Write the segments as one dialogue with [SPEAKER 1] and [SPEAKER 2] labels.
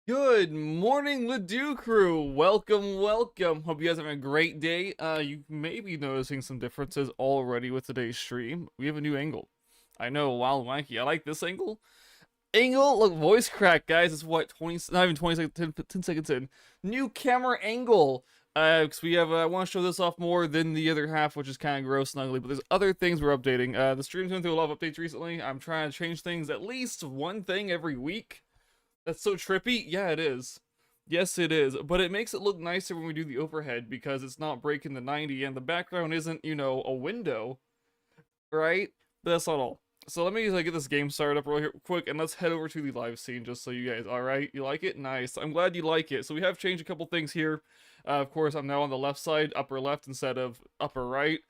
[SPEAKER 1] Good morning, Ledoux crew. Welcome, welcome. Hope you guys are having a great day. You may be noticing some differences already with today's stream. We have a new angle. I know, wild wanky. I like this angle. Look, voice crack, guys. It's what, 20, not even 20 seconds, 10 seconds in. New camera angle. Because we have, I want to show this off more than the other half, which is kind of gross and ugly, but there's other things we're updating. The stream's been through a lot of updates recently. I'm trying to change things, at least one thing every week. That's so trippy. Yeah, it is. Yes, it is. But it makes it look nicer when we do the overhead because it's not breaking the 90 and the background isn't, you know, a window, right? But that's not all. So let me get this game started up real quick and let's head over to the live scene just so you guys, all right? You like it? Nice. I'm glad you like it. So we have changed a couple things here. Of course, I'm now on the left side, upper left instead of upper right.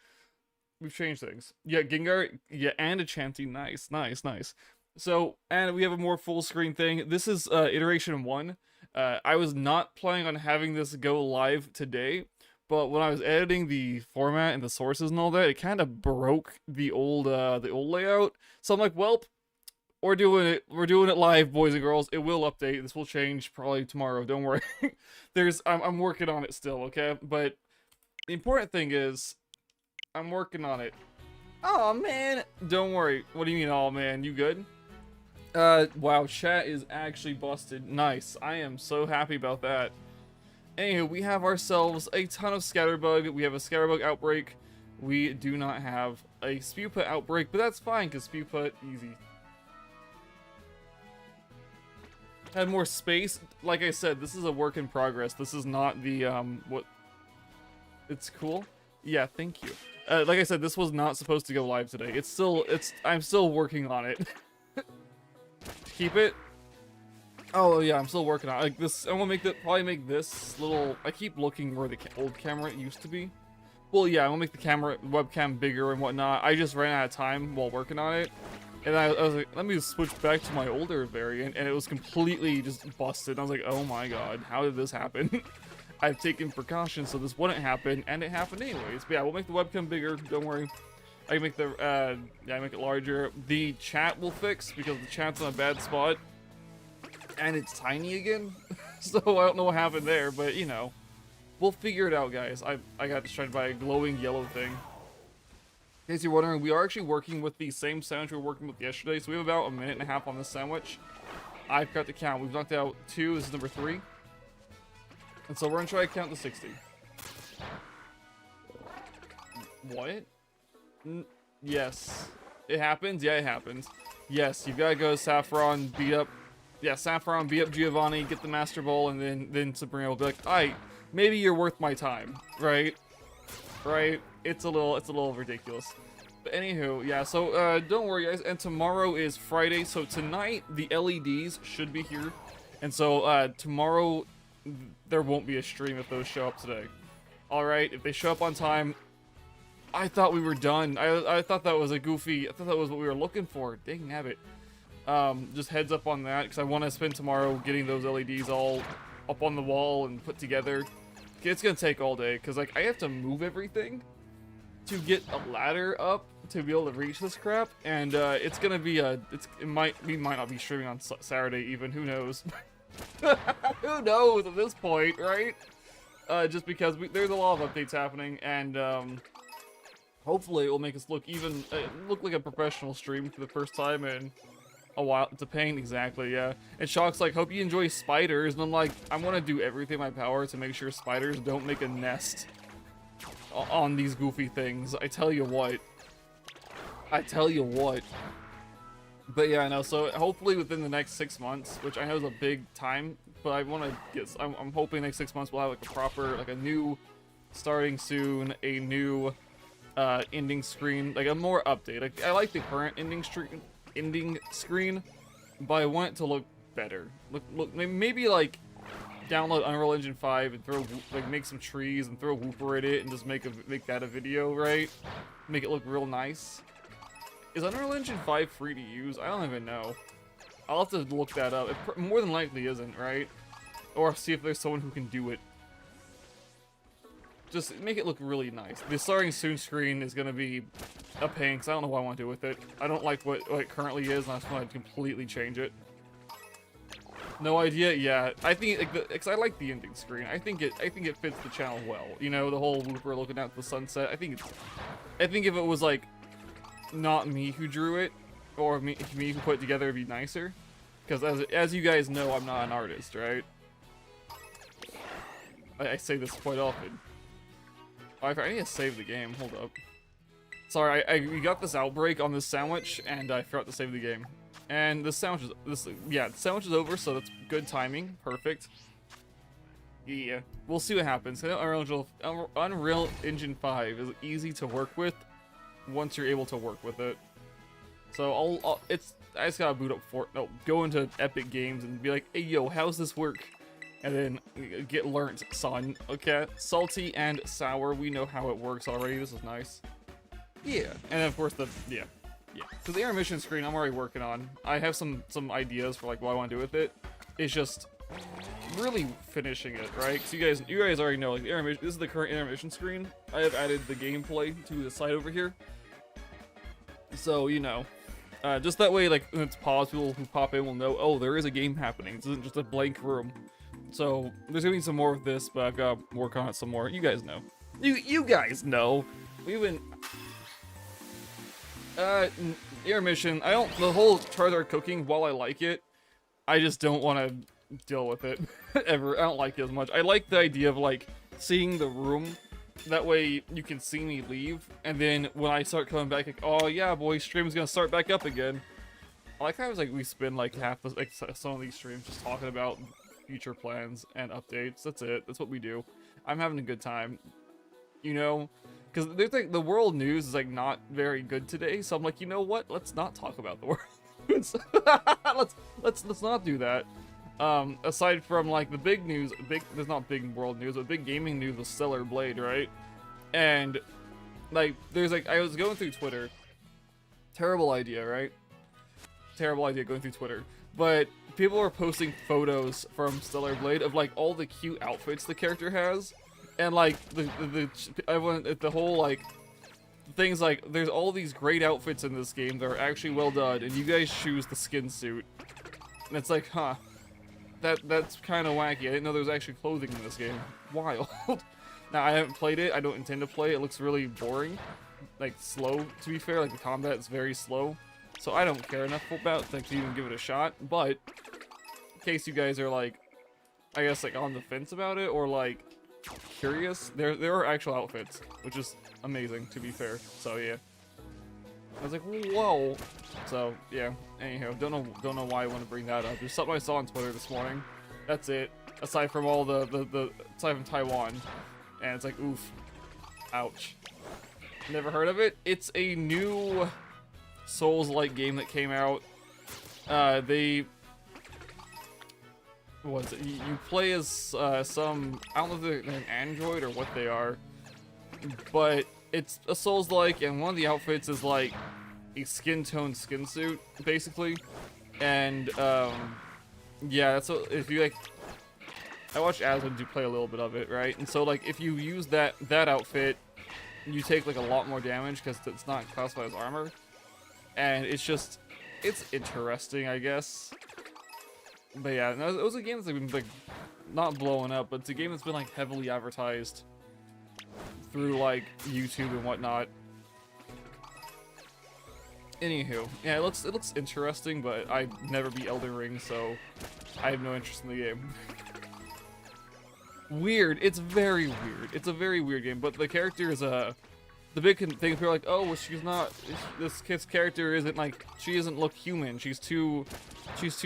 [SPEAKER 1] We've changed things. Yeah, Gengar, yeah, and a Chanty. Nice, nice, nice. So, and we have a more full screen thing. This is iteration 1. I was not planning on having this go live today, but when I was editing the format and the sources and all that, it kind of broke the old layout. So I'm like, well, we're doing it live, boys and girls. It will update. This will change probably tomorrow. Don't worry. I'm working on it still, okay? But the important thing is, I'm working on it. Oh man, don't worry. What do you mean, oh man? You good? Wow, chat is actually busted. Nice. I am so happy about that. Anywho, we have ourselves a ton of Scatterbug. We have a Scatterbug outbreak. We do not have a Spewpa outbreak, but that's fine, because Spewpa, easy. Had more space. Like I said, this is a work in progress. This is not the, what... It's cool? Yeah, thank you. Like I said, this was not supposed to go live today. I'm still working on it. Keep it. Oh yeah, I'm still working on it. Like this. I'm gonna probably make this little. I keep looking where the old camera used to be. Well, yeah, I'm gonna make the webcam bigger and whatnot. I just ran out of time while working on it, and I was like, let me just switch back to my older variant, and it was completely just busted. I was like, oh my god, how did this happen? I've taken precautions so this wouldn't happen, and it happened anyways. But yeah, we'll make the webcam bigger. Don't worry. I can make the, I make it larger. The chat will fix because the chat's in a bad spot. And it's tiny again. So I don't know what happened there, but you know. We'll figure it out, guys. I got distracted by a glowing yellow thing. In case you're wondering, we are actually working with the same sandwich we were working with yesterday. So we have about a minute and a half on this sandwich. I've got to count. We've knocked out 2. This is number 3. And so we're going to try to count to 60. What? Yes. It happens? Yeah, it happens. Yes, you've got to go Saffron, beat up... Yeah, Saffron, beat up Giovanni, get the Master Ball, and then Sabrina will be like, alright, maybe you're worth my time, right? Right? It's a little ridiculous. But anywho, yeah, so, don't worry, guys, and tomorrow is Friday, so tonight, the LEDs should be here. And so, tomorrow, there won't be a stream if those show up today. Alright, if they show up on time... I thought we were done. I thought that was a goofy... I thought that was what we were looking for. Dang nabbit. Just heads up on that, because I want to spend tomorrow getting those LEDs all up on the wall and put together. It's going to take all day, because like I have to move everything to get a ladder up to be able to reach this crap, and it's going to be we might not be streaming on Saturday even, who knows? Who knows at this point, right? Just because there's a lot of updates happening, and hopefully it will make us look like a professional stream for the first time in a while. It's a pain, exactly, yeah. And Shock's like, hope you enjoy spiders, and I'm like, I want to do everything in my power to make sure spiders don't make a nest on these goofy things. I tell you what. I tell you what. But yeah, no, so hopefully within the next 6 months, which I know is a big time, but I want to get, I'm hoping next 6 months we'll have like a proper, like a new, starting soon, a new ending screen, like a more update. Like, I like the current ending screen, but I want it to look better. Look, maybe like download Unreal Engine 5 and throw make some trees and throw Whooper at it and just make that a video, right? Make it look real nice. Is Unreal Engine 5 free to use? I don't even know. I'll have to look that up. It more than likely isn't, right? Or see if there's someone who can do it. Just make it look really nice. The starting soon screen is going to be a pain, because I don't know what I want to do with it. I don't like what it currently is, and I just want to completely change it. No idea. Yeah, I think like because I like the ending screen. I think it fits the channel well. You know, the whole Wooper looking out the sunset. I think if it was like not me who drew it, or me who put it together, it'd be nicer. Because as you guys know, I'm not an artist, right? I say this quite often. Oh, I need to save the game. Hold up. Sorry, we got this outbreak on this sandwich, and I forgot to save the game. And the sandwich the sandwich is over, so that's good timing. Perfect. Yeah, we'll see what happens. Unreal Engine 5 is easy to work with once you're able to work with it. So I just gotta boot up go into Epic Games and be like, hey yo, how's this work? And then get learnt, son. Okay, salty and sour. We know how it works already. This is nice. Yeah, and then of course yeah. So the intermission screen I'm already working on. I have some ideas for like what I want to do with it. It's just really finishing it, right? So you guys already know like the intermission. This is the current intermission screen. I have added the gameplay to the side over here. So you know, just that way, like when it's paused, people who pop in will know, oh, there is a game happening. This isn't just a blank room. So there's gonna be some more of this, but I've got to work on it some more. You guys know. You guys know. We've been. Intermission. The whole Charizard cooking, while I like it, I just don't want to deal with it ever. I don't like it as much. I like the idea of like seeing the room. That way you can see me leave, and then when I start coming back, like, oh yeah, boy, stream's gonna start back up again. I like how I was like we spend like half the some of these streams just talking about future plans and updates. That's it. That's what we do. I'm having a good time, you know. Because there's like the world news is like not very good today, so I'm like, you know what? Let's not talk about the world. let's not do that. Aside from like the big news, there's not big world news, but big gaming news was Stellar Blade, right? And like there's like I was going through Twitter. Terrible idea, right? Terrible idea going through Twitter. But people are posting photos from Stellar Blade of like all the cute outfits the character has. And like the whole like things like there's all these great outfits in this game that are actually well done, and you guys choose the skin suit, and it's like, huh, that's kind of wacky. I didn't know there was actually clothing in this game. Wild. Now I haven't played it. I don't intend to play it. It looks really boring, like slow. To be fair, like the combat is very slow, so I don't care enough about it to even give it a shot. But in case you guys are like, I guess like on the fence about it or like curious, there are actual outfits, which is amazing to be fair. So yeah, I was like, whoa. So yeah, anyhow, don't know why I want to bring that up. There's something I saw on Twitter this morning. That's it. Aside from all the aside from Taiwan, and it's like, oof, ouch. Never heard of it. It's a new Souls-like game that came out. What's it? You play as some, I don't know if they're an android or what they are, but it's a Souls-like, and one of the outfits is like a skin-toned skin suit, basically. And yeah, that's what, if you like, I watched Aswin do play a little bit of it, right? And so like if you use that outfit, you take like a lot more damage because it's not classified as armor, and it's interesting, I guess. But yeah, it was a game that's been like not blowing up, but it's a game that's been like heavily advertised through like YouTube and whatnot. Anywho, yeah, it looks interesting, but I never beat Elden Ring, so I have no interest in the game. Weird. It's very weird. It's a very weird game, but the character is the big thing. People are like, oh, well, she's not. This kid's character isn't like, she doesn't look human. She's too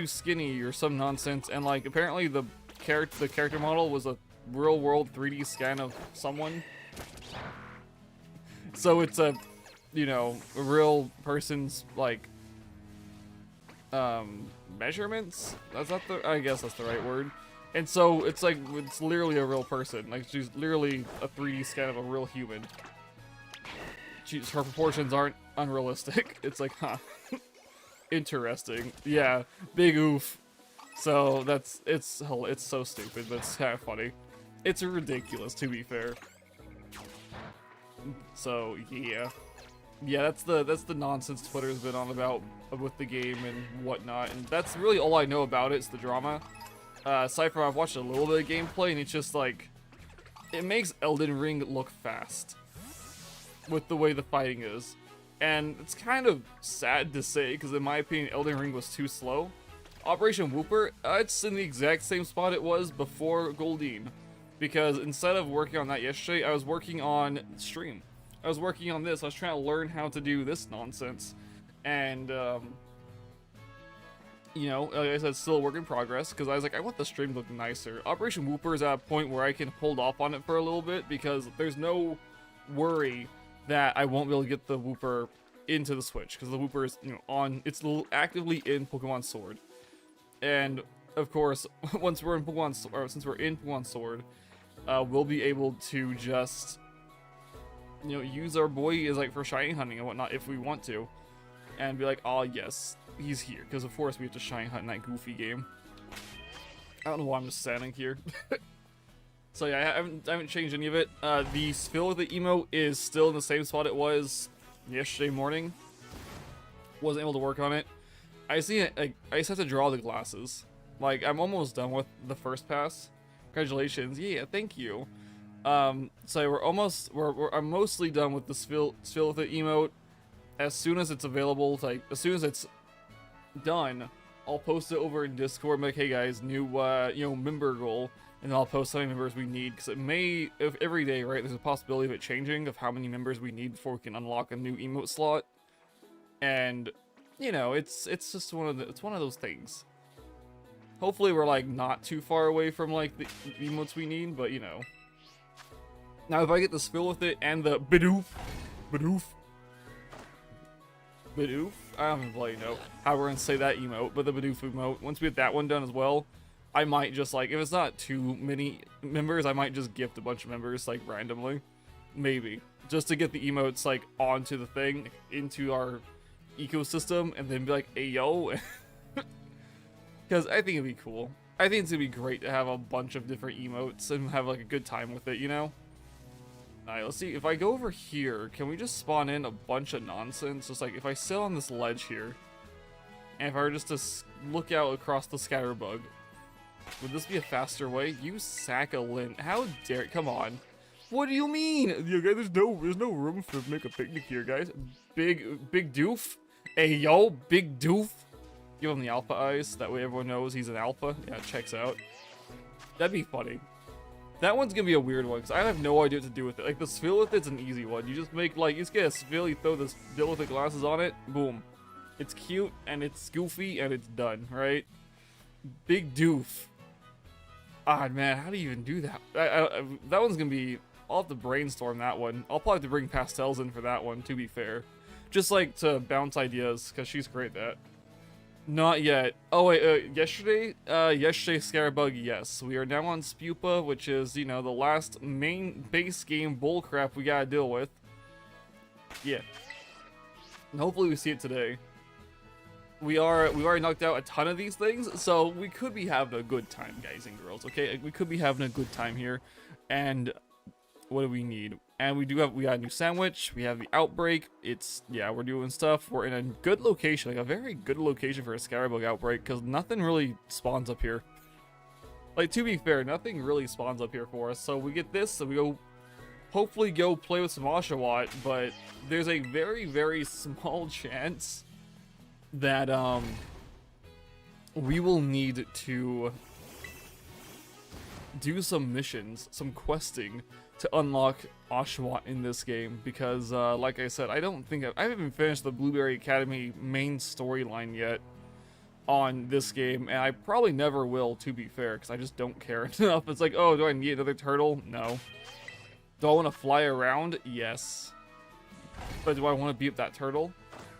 [SPEAKER 1] skinny or some nonsense. And like apparently the character model was a real world 3D scan of someone. So it's a, you know, a real person's like measurements. I guess that's the right word. And so it's like it's literally a real person. Like she's literally a 3D scan of a real human. Her proportions aren't unrealistic. It's like, huh. Interesting. Yeah, big oof. So it's so stupid, but it's kind of funny. It's ridiculous, to be fair. So yeah, that's the nonsense Twitter's been on about with the game and whatnot, and that's really all I know about it. It's the drama. aside from I've watched a little bit of gameplay, and it's just like, it makes Elden Ring look fast with the way the fighting is. And it's kind of sad to say, because in my opinion, Elden Ring was too slow. Operation Wooper, it's in the exact same spot it was before Goldeen. Because instead of working on that yesterday, I was working on stream. I was working on this. I was trying to learn how to do this nonsense. And, you know, like I said, it's still a work in progress, because I was like, I want the stream to look nicer. Operation Wooper is at a point where I can hold off on it for a little bit, because there's no worry that I won't be able to get the Wooper into the Switch, because the Wooper is, you know, it's actively in Pokemon Sword. And, of course, since we're in Pokemon Sword, we'll be able to just, you know, use our boy as, like, for shiny hunting and whatnot if we want to. And be like, oh, yes, he's here. Because, of course, we have to shiny hunt in that goofy game. I don't know why I'm just standing here. So, yeah, I haven't changed any of it. The Spill with the emote is still in the same spot it was yesterday morning. Wasn't able to work on it. I just have to draw the glasses. Like, I'm almost done with the first pass. Congratulations. Yeah, thank you. So I'm mostly done with the Spill with the emote. As soon as it's available, like, as soon as it's done, I'll post it over in Discord. I'm like, hey guys, new, you know, member goal. And I'll post how many members we need, because it may, if every day, right, there's a possibility of it changing, of how many members we need before we can unlock a new emote slot. And, you know, it's just one of those things. Hopefully we're, like, not too far away from, like, the emotes we need, but, you know. Now, if I get the Spill with it and the Bidoof, I don't even bloody know how we're gonna say that emote, but the Bidoof emote, once we get that one done as well, I might just, like, if it's not too many members, I might just gift a bunch of members, like, randomly. Maybe. Just to get the emotes, like, onto the thing, into our ecosystem, and then be like, hey, yo. Because I think it'd be cool. I think it's gonna be great to have a bunch of different emotes and have, like, a good time with it, you know? Alright, let's see. If I go over here, can we just spawn in a bunch of nonsense? Just, like, if I sit on this ledge here, and if I were just to look out across the Scatterbug, would this be a faster way? You sack of lint. How dare it? Come on. What do you mean? Yeah, guys, there's no room to make a picnic here, guys. Big doof. Hey, yo, big doof. Give him the alpha eyes. That way everyone knows he's an alpha. Yeah, it checks out. That'd be funny. That one's gonna be a weird one, because I have no idea what to do with it. Like, the Spill with it's an easy one. You just make, like, you just get a Spill, you throw this Spill with the glasses on it, boom. It's cute, and it's goofy, and it's done, right? Big doof. Ah, man, how do you even do that? That one's gonna be... I'll have to brainstorm that one. I'll probably have to bring Pastels in for that one, to be fair. Just, like, to bounce ideas, because she's great at that. Not yet. Oh, wait, yesterday? Yesterday, Scatterbug, yes. We are now on Spewpa, which is, you know, the last main base game bullcrap we gotta deal with. Yeah. And hopefully we see it today. We already knocked out a ton of these things, so we could be having a good time, guys and girls, okay? We could be having a good time here. And what do we need? And we got a new sandwich, we have the outbreak, yeah, we're doing stuff. We're in a good location, like a very good location for a Scatterbug outbreak, because nothing really spawns up here. Like, to be fair, nothing really spawns up here for us, so we get this, so we go, hopefully go play with some Oshawott, but there's a very, very small chance that, we will need to do some missions, some questing, to unlock Oshawott in this game, because like I said, I haven't even finished the Blueberry Academy main storyline yet on this game, and I probably never will, to be fair, because I just don't care enough. It's like, oh, do I need another turtle? No. Do I want to fly around? Yes. But do I want to beat up that turtle?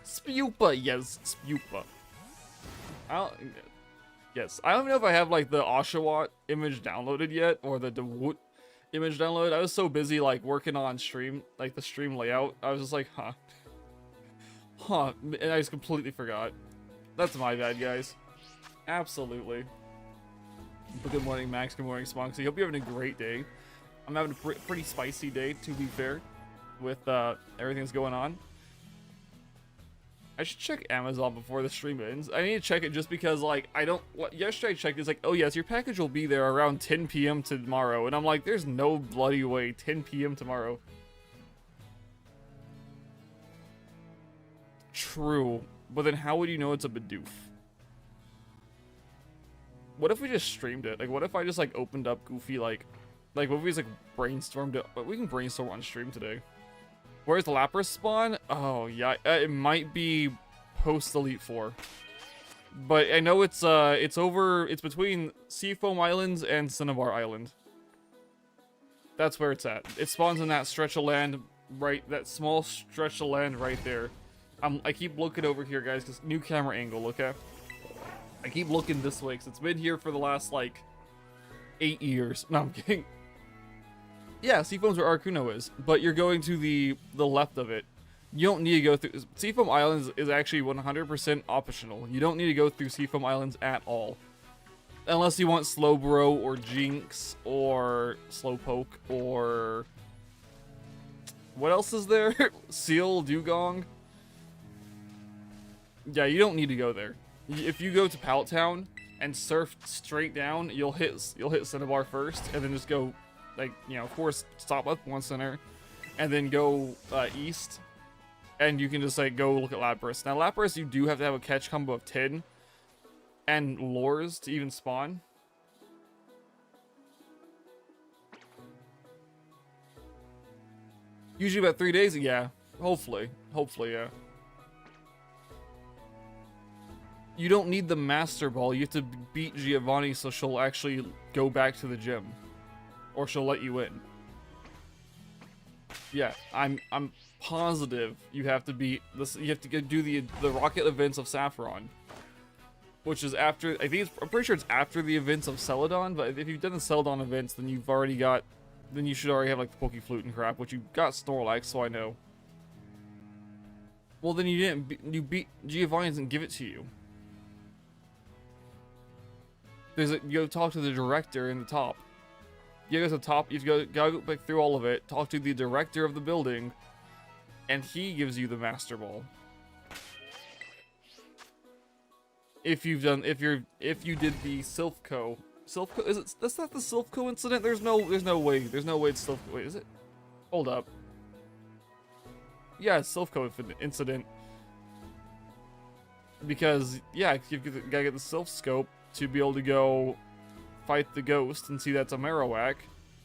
[SPEAKER 1] Spewpa, yes, Spewpa. Yes, I don't know if I have, like, the Oshawott image downloaded yet, or the DeWoot image download. I was so busy, like, working on stream, like the stream layout. I was just like, and I just completely forgot. That's my bad, guys. Absolutely. But good morning, Max. Good morning, Sponksy. Hope you're having a great day. I'm having a pretty spicy day, to be fair, with everything that's going on. I should check Amazon before the stream ends. I need to check it just because, like, I don't... Yesterday I checked, it's like, oh yes, your package will be there around 10 p.m. tomorrow. And I'm like, there's no bloody way, 10 p.m. tomorrow. True. But then how would you know it's a Bidoof? What if we just streamed it? Like, what if I just, like, opened up Goofy, like what if we just, like, brainstormed it? We can brainstorm on stream today. Where's the Lapras spawn? Oh, yeah, it might be post Elite Four. But I know it's between Seafoam Islands and Cinnabar Island. That's where it's at. It spawns in that stretch of land, right, that small stretch of land right there. I keep looking over here, guys, because new camera angle, okay? I keep looking this way, because it's been here for the last, like, 8 years. No, I'm kidding. Yeah, Seafoam's where Articuno is, but you're going to the left of it. You don't need to go through... Seafoam Islands is actually 100% optional. You don't need to go through Seafoam Islands at all. Unless you want Slowbro, or Jinx, or Slowpoke, or... What else is there? Seal, Dugong? Yeah, you don't need to go there. If you go to Pallet Town and surf straight down, you'll hit Cinnabar first, and then just go... Like, you know, of course, stop at one center, and then go east, and you can just, like, go look at Lapras. Now, Lapras, you do have to have a catch combo of 10 and lures to even spawn. Usually about 3 days, yeah. Hopefully, yeah. You don't need the Master Ball. You have to beat Giovanni so she'll actually go back to the gym. Or she'll let you in. Yeah, I'm positive you have to beat this. You have to do the Rocket events of Saffron, which is after. I'm pretty sure it's after the events of Celadon. But if you've done the Celadon events, then you've already got. Then you should already have like the Pokeflute and crap, which you got Snorlax, so I know. Well, then you didn't. You beat Giovanni doesn't give it to you. You go talk to the director in the top. You go to the top, you gotta go back through all of it, talk to the director of the building, and he gives you the Master Ball. If you did the Silphco, that's not the Silphco incident? There's no way it's Silphco. Wait, is it? Hold up. Yeah, it's Silphco incident. Because, yeah, you gotta get the Silph Scope to be able to go fight the ghost and see that's a Marowak.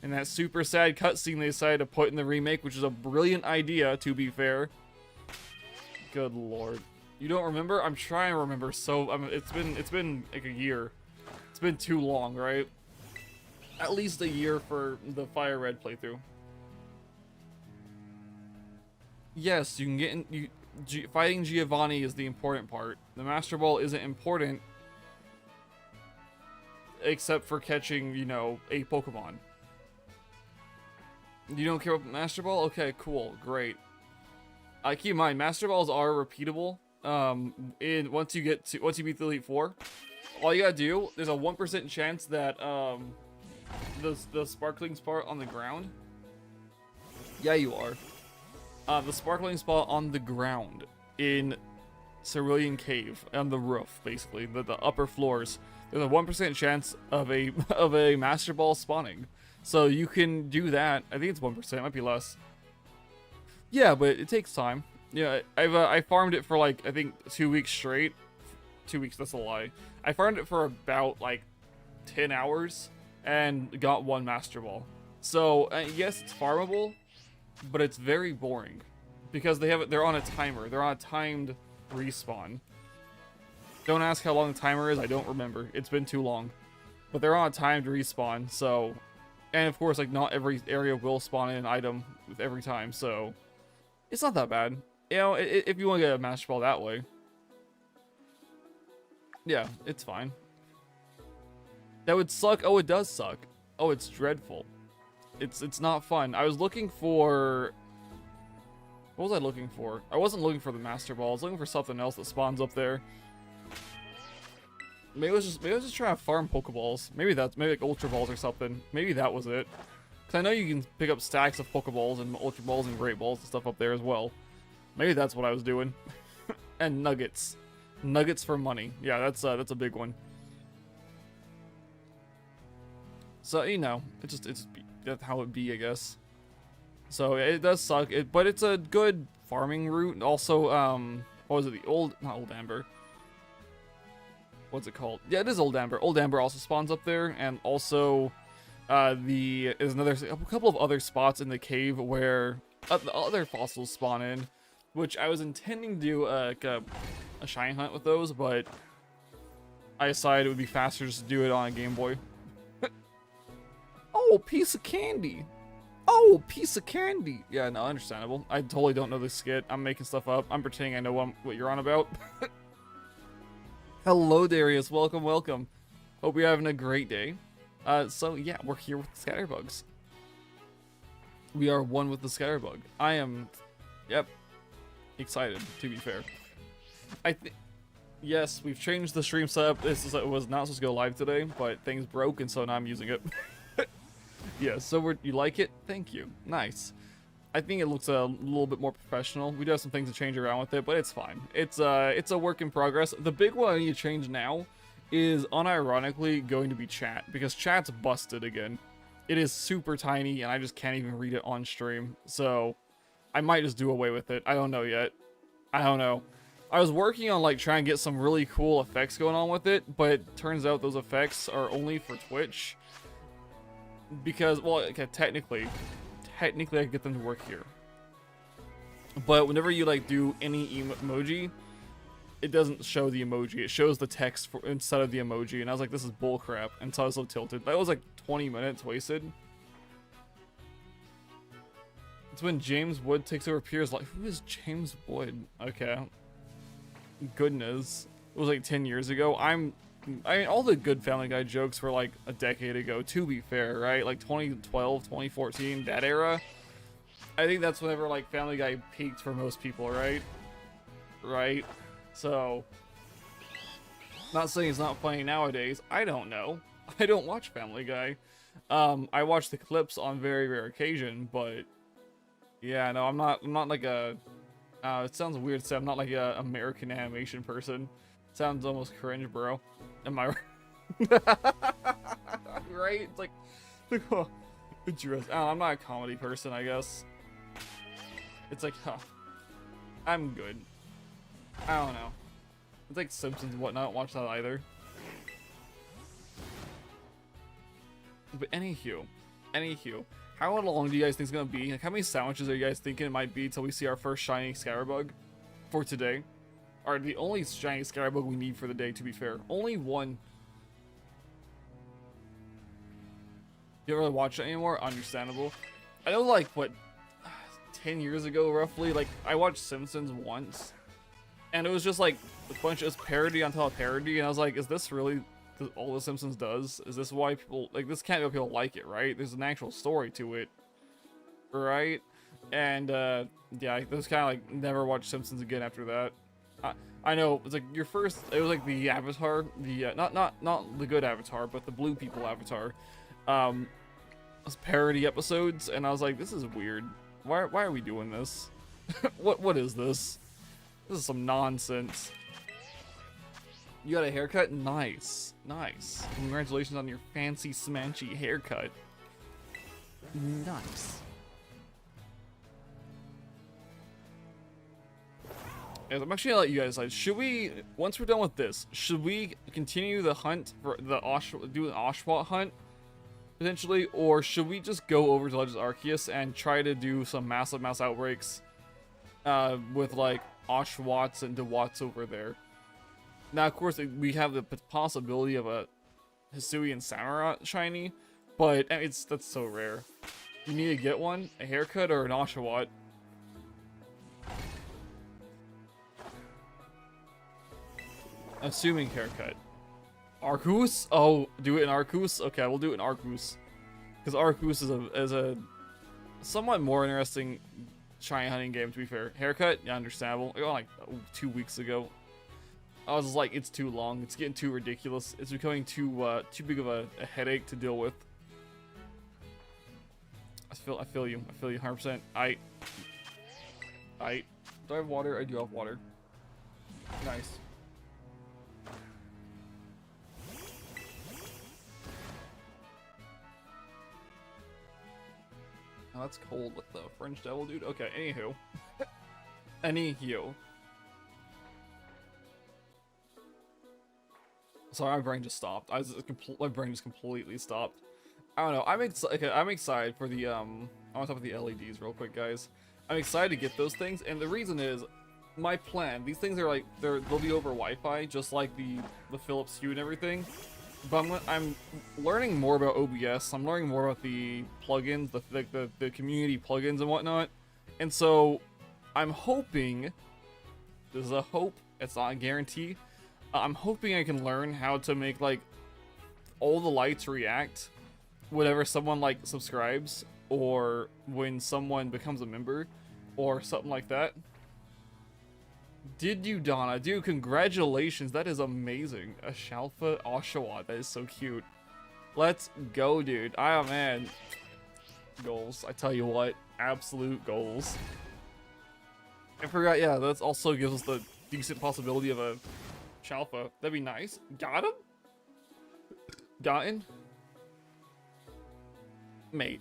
[SPEAKER 1] And that super sad cutscene they decided to put in the remake, which is a brilliant idea, to be fair. Good lord. You don't remember? I'm trying to remember. So, it's been like a year. It's been too long, right? At least a year for the Fire Red playthrough. Yes, you can get in... fighting Giovanni is the important part. The Master Ball isn't important, except for catching, you know, a Pokemon. You don't care about Master Ball? Okay, cool, great. Keep in mind, Master Balls are repeatable. Once you beat the Elite Four, all you gotta do, there's a 1% chance that the sparkling spot on the ground. Yeah, you are. The sparkling spot on the ground in Cerulean Cave, on the roof, basically, the upper floors. There's a 1% chance of a Master Ball spawning. So you can do that. I think it's 1%, it might be less. Yeah, but it takes time. Yeah, I farmed it for like, I think 2 weeks straight. 2 weeks, that's a lie. I farmed it for about like 10 hours and got one Master Ball. So, yes, it's farmable, but it's very boring because they're on a timer. They're on a timed respawn. Don't ask how long the timer is, I don't remember. It's been too long. But they're on a timed respawn, so... And of course, like, not every area will spawn in an item with every time, so... It's not that bad. You know, if you want to get a Master Ball that way. Yeah, it's fine. That would suck. Oh, it does suck. Oh, it's dreadful. It's not fun. I was looking for... What was I looking for? I wasn't looking for the Master Ball. I was looking for something else that spawns up there. Maybe I was just trying to farm Pokeballs. Maybe like Ultra Balls or something. Maybe that was it. Because I know you can pick up stacks of Pokeballs and Ultra Balls and Great Balls and stuff up there as well. Maybe that's what I was doing. And nuggets. Nuggets for money. Yeah, that's a big one. So, you know, it's that's how it be, I guess. So it does suck, but it's a good farming route. Also, what was it? Not Old Amber. What's it called? Yeah, it is Old Amber. Old Amber also spawns up there, and also there's a couple of other spots in the cave where the other fossils spawn in, which I was intending to do like a shiny hunt with those, but I decided it would be faster just to do it on a Game Boy. Oh, piece of candy. Oh, piece of candy. Yeah, no, understandable. I totally don't know this skit. I'm making stuff up. I'm pretending I know what you're on about. Hello, Darius. Welcome, welcome. Hope you're having a great day. So, yeah, we're here with the Scatterbugs. We are one with the Scatterbug. I am, yep, excited, to be fair. Yes, we've changed the stream setup. It was not supposed to go live today, but things broke, and so now I'm using it. Yeah, so you like it? Thank you. Nice. I think it looks a little bit more professional. We do have some things to change around with it, but it's fine. It's a work in progress. The big one I need to change now is unironically going to be chat, because chat's busted again. It is super tiny, and I just can't even read it on stream. So I might just do away with it. I don't know yet. I don't know. I was working on like trying to get some really cool effects going on with it, but it turns out those effects are only for Twitch. Because, well, okay, technically I can get them to work here. But whenever you like do any emoji, it doesn't show the emoji. It shows the text instead of the emoji. And I was like, this is bullcrap. And so I was so tilted. That was like 20 minutes wasted. It's when James Wood takes over Pierre's life. Who is James Wood? Okay. Goodness. It was like 10 years ago. I mean, all the good Family Guy jokes were like a decade ago, to be fair, right? Like 2012, 2014, that era. I think that's whenever like Family Guy peaked for most people, right? Right? So, not saying it's not funny nowadays. I don't know. I don't watch Family Guy. I watch the clips on very rare occasion, but yeah, no, I'm not like a, it sounds weird to say I'm not like a American animation person. Sounds almost cringe, bro. Am I right? Right? It's like, oh, I'm not a comedy person, I guess. It's like, huh. I'm good. I don't know. It's like Simpsons and whatnot. Watch that either. But anywho, how long do you guys think it's gonna be? Like, how many sandwiches are you guys thinking it might be till we see our first shiny Scatterbug for today? Or the only shiny Scatterbug we need for the day, to be fair. Only one. You don't really watch it anymore? Understandable. I know, like, what, 10 years ago, roughly, like, I watched Simpsons once. And it was just, like, a bunch of parody on top of parody. And I was like, is this really all the Simpsons does? Is this why people, like, this can't be why people like it, right? There's an actual story to it. Right? And, yeah, I was kind of, like, never watched Simpsons again after that. I know, it's like your first, it was like the Avatar, the, not the good Avatar, but the blue people Avatar, was parody episodes, and I was like, this is weird. Why are we doing this? What is this? This is some nonsense. You got a haircut? Nice. Nice. Congratulations on your fancy smanchy haircut. Nice. I'm actually gonna let you guys decide. Should we, once we're done with this, should we continue the hunt for the do an Oshawott hunt potentially, or should we just go over to Legends Arceus and try to do some massive mass outbreaks with like Oshawotts and Dewatts over there? Now, of course, we have the possibility of a Hisuian Samurott shiny, but that's so rare. You need to get one, a haircut, or an Oshawott. Assuming haircut. Arceus? Oh, do it in Arceus? Okay, we'll do it in Arceus. Because Arceus is a somewhat more interesting shiny hunting game, to be fair. Haircut? Yeah, understandable. I got like 2 weeks ago. I was just like, it's too long. It's getting too ridiculous. It's becoming too big of a headache to deal with. I feel you. I feel you 100%. Do I have water? I do have water. Nice. Oh, that's cold with the French Devil, dude. Okay, anywho. Anywho. Sorry, my brain just stopped. My brain just completely stopped. I don't know. I'm excited for the I want to talk about the LEDs real quick, guys. I'm excited to get those things, and the reason is my plan. These things are like they'll be over Wi-Fi, just like the Philips Hue and everything. But I'm learning more about OBS. I'm learning more about the plugins, the community plugins and whatnot. And so I'm hoping, this is a hope, it's not a guarantee. I'm hoping I can learn how to make like all the lights react whenever someone like subscribes or when someone becomes a member or something like that. Did you, Donna? Dude, congratulations. That is amazing. A Shalfa Oshawott. That is so cute. Let's go, dude. Oh, man. Goals. I tell you what. Absolute goals. I forgot, yeah, that also gives us the decent possibility of a Shalfa. That'd be nice. Got him? Gotten? Mate,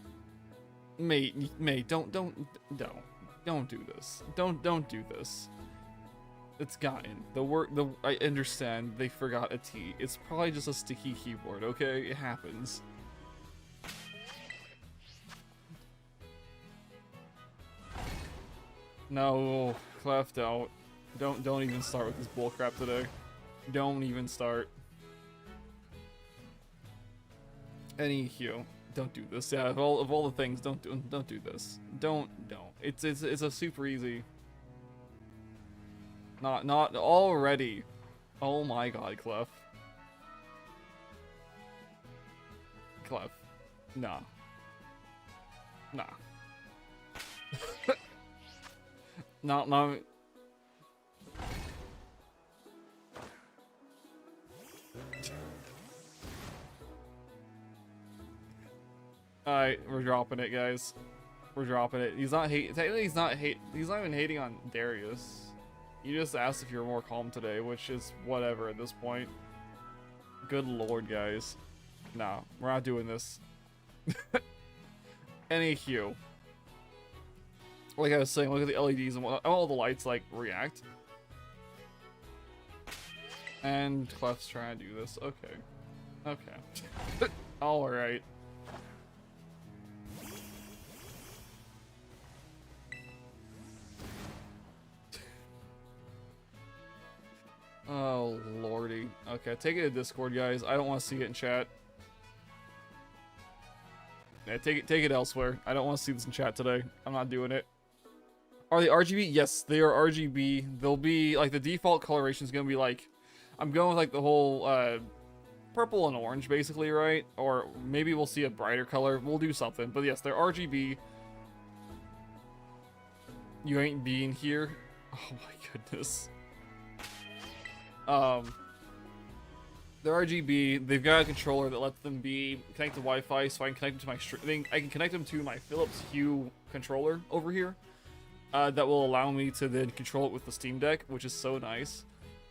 [SPEAKER 1] don't do this. Don't do this. It's gotten. I understand they forgot a T. It's probably just a sticky keyboard, okay? It happens. No, Cleft out. Don't even start with this bullcrap today. Don't even start. Anywho, don't do this. Yeah, of all the things, don't do this. Don't. It's a super easy. Not already. Oh my god, Clef. Clef. Nah. No. Alright, we're dropping it, guys. We're dropping it. He's not hate. Technically, he's not even hating on Darius. You just asked if you're more calm today, which is whatever at this point. Good lord, guys. Nah, we're not doing this. Anywho. Like I was saying, look at the LEDs and all the lights like react. And Clef's trying to do this. Okay. Alright. Oh lordy. Okay, take it to Discord, guys. I don't want to see it in chat. Yeah, take it elsewhere. I don't want to see this in chat today. I'm not doing it. Are they RGB? Yes, they are RGB. They'll be like the default coloration is gonna be like, I'm going with like the whole purple and orange basically, right? Or maybe we'll see a brighter color. We'll do something. But yes, they're RGB. You ain't being here. Oh my goodness. They're RGB. They've got a controller that lets them be connected to Wi-Fi, so I can connect them to my I can connect them to my Philips Hue controller over here. That will allow me to then control it with the Steam Deck, which is so nice.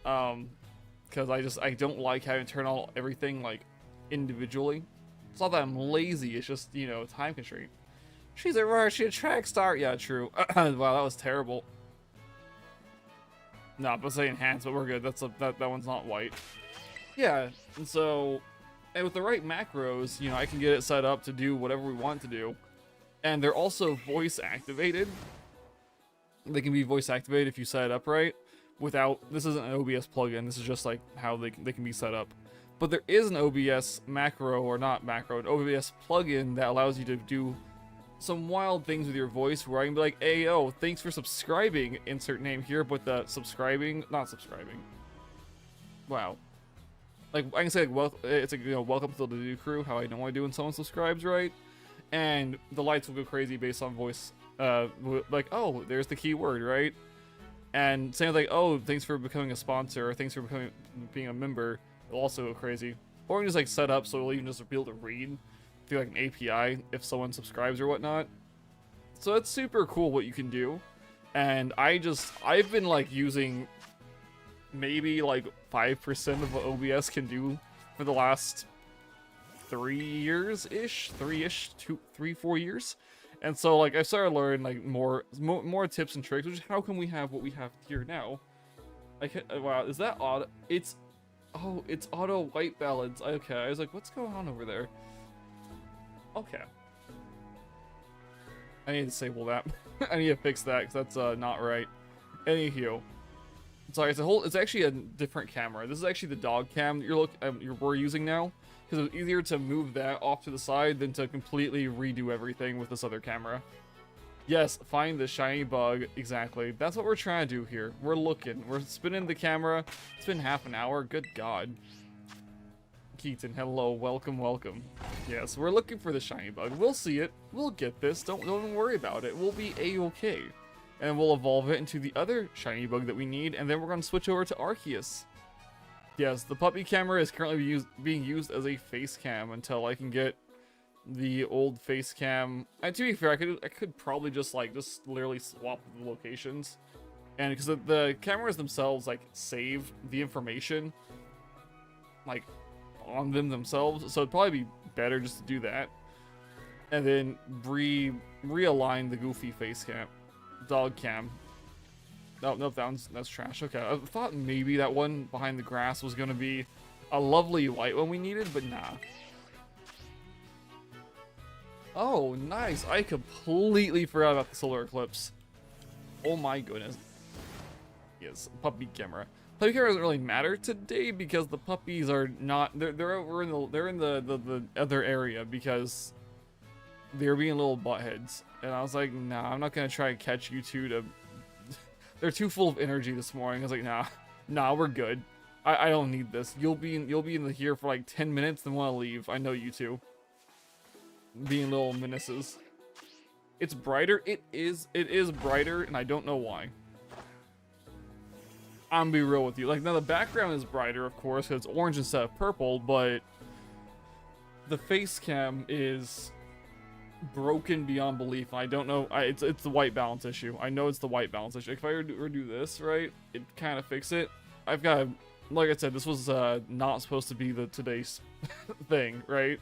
[SPEAKER 1] Because I don't like having to turn on everything like individually. It's not that I'm lazy. It's just, you know, time constraint. She's a Russian track star. Yeah, true. Wow, that was terrible. No, but say enhanced, but we're good. That one's not white. Yeah, and so, and with the right macros, you know, I can get it set up to do whatever we want to do. And they're also voice activated. They can be voice activated if you set it up right. Without, this isn't an OBS plugin. This is just like how they can be set up. But there is an OBS macro, or not macro, an OBS plugin that allows you to do some wild things with your voice, where I can be like, hey, yo, thanks for subscribing, insert name here, but the not subscribing. Wow. Like, I can say, like, well, it's like, you know, welcome to the new crew, how I normally do when someone subscribes, right? And the lights will go crazy based on voice, like, oh, there's the keyword, right? And saying like, oh, thanks for becoming a sponsor, or thanks for being a member, it'll also go crazy. Or you can just like set up so it'll even just be able to read through like an API if someone subscribes or whatnot. So it's super cool what you can do. And I've been like using maybe like 5% of what OBS can do for the last 3 years-ish, 4 years. And so like I started learning like more tips and tricks, which is how can we have what we have here now? I can wow, is that auto? It's auto white balance. Okay, I was like, what's going on over there? Okay. I need to disable that. I need to fix that because that's not right. Anywho, sorry, it's actually a different camera. This is actually the dog cam that we're using now, because it's easier to move that off to the side than to completely redo everything with this other camera. Yes, find the shiny bug, exactly. That's what we're trying to do here. We're looking, we're spinning the camera. It's been half an hour, good God. Keaton, hello, welcome, welcome. Yes, we're looking for the shiny bug. We'll see it, we'll get this, don't worry about it. We'll be a-okay. And we'll evolve it into the other shiny bug that we need, and then we're going to switch over to Arceus. Yes, the puppy camera is currently being used as a face cam until I can get the old face cam. And to be fair, I could probably just literally swap the locations, and because the cameras themselves like save the information like on them themselves, so it'd probably be better just to do that, and then realign the goofy face cam. Dog cam. Oh, nope, that's trash. Okay, I thought maybe that one behind the grass was gonna be a lovely white one we needed, but nah. Oh, nice. I completely forgot about the solar eclipse. Oh my goodness. Yes, puppy camera. Puppy camera doesn't really matter today because the puppies are not. They're over in the other area because they're being little buttheads. And I was like, nah, I'm not gonna try to catch you two to... They're too full of energy this morning. I was like, nah, we're good. I don't need this. You'll be in here for like 10 minutes, then want to leave. I know you two. Being little menaces. It's brighter. It is brighter, and I don't know why. I'm gonna be real with you. Like, now the background is brighter, of course, because it's orange instead of purple, but the face cam is broken beyond belief. I don't know. It's the white balance issue. I know it's the white balance issue. If I redo this, right, it kind of fix it. I've got, like I said, this was not supposed to be today's thing, right?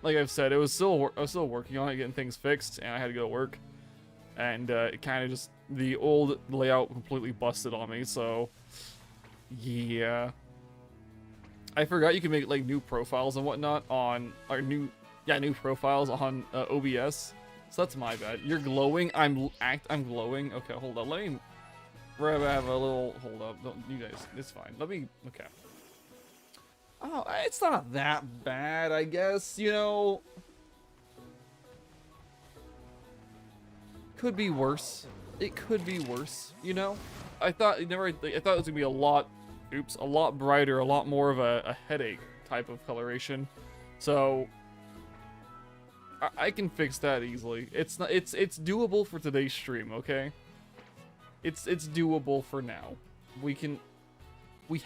[SPEAKER 1] Like I've said, I was still working on it, getting things fixed, and I had to go to work, and it kind of just, the old layout completely busted on me. So yeah, I forgot you can make like new profiles and whatnot on our new profiles on OBS. So that's my bad. You're glowing. I'm glowing. Okay, hold on. Let me have a little. Hold up. Don't, you guys. It's fine. Let me. Okay. Oh, it's not that bad, I guess. You know, could be worse. It could be worse. You know, I thought it was gonna be a lot brighter, a lot more of a headache type of coloration. So I can fix that easily. It's doable for today's stream, okay? It's doable for now. We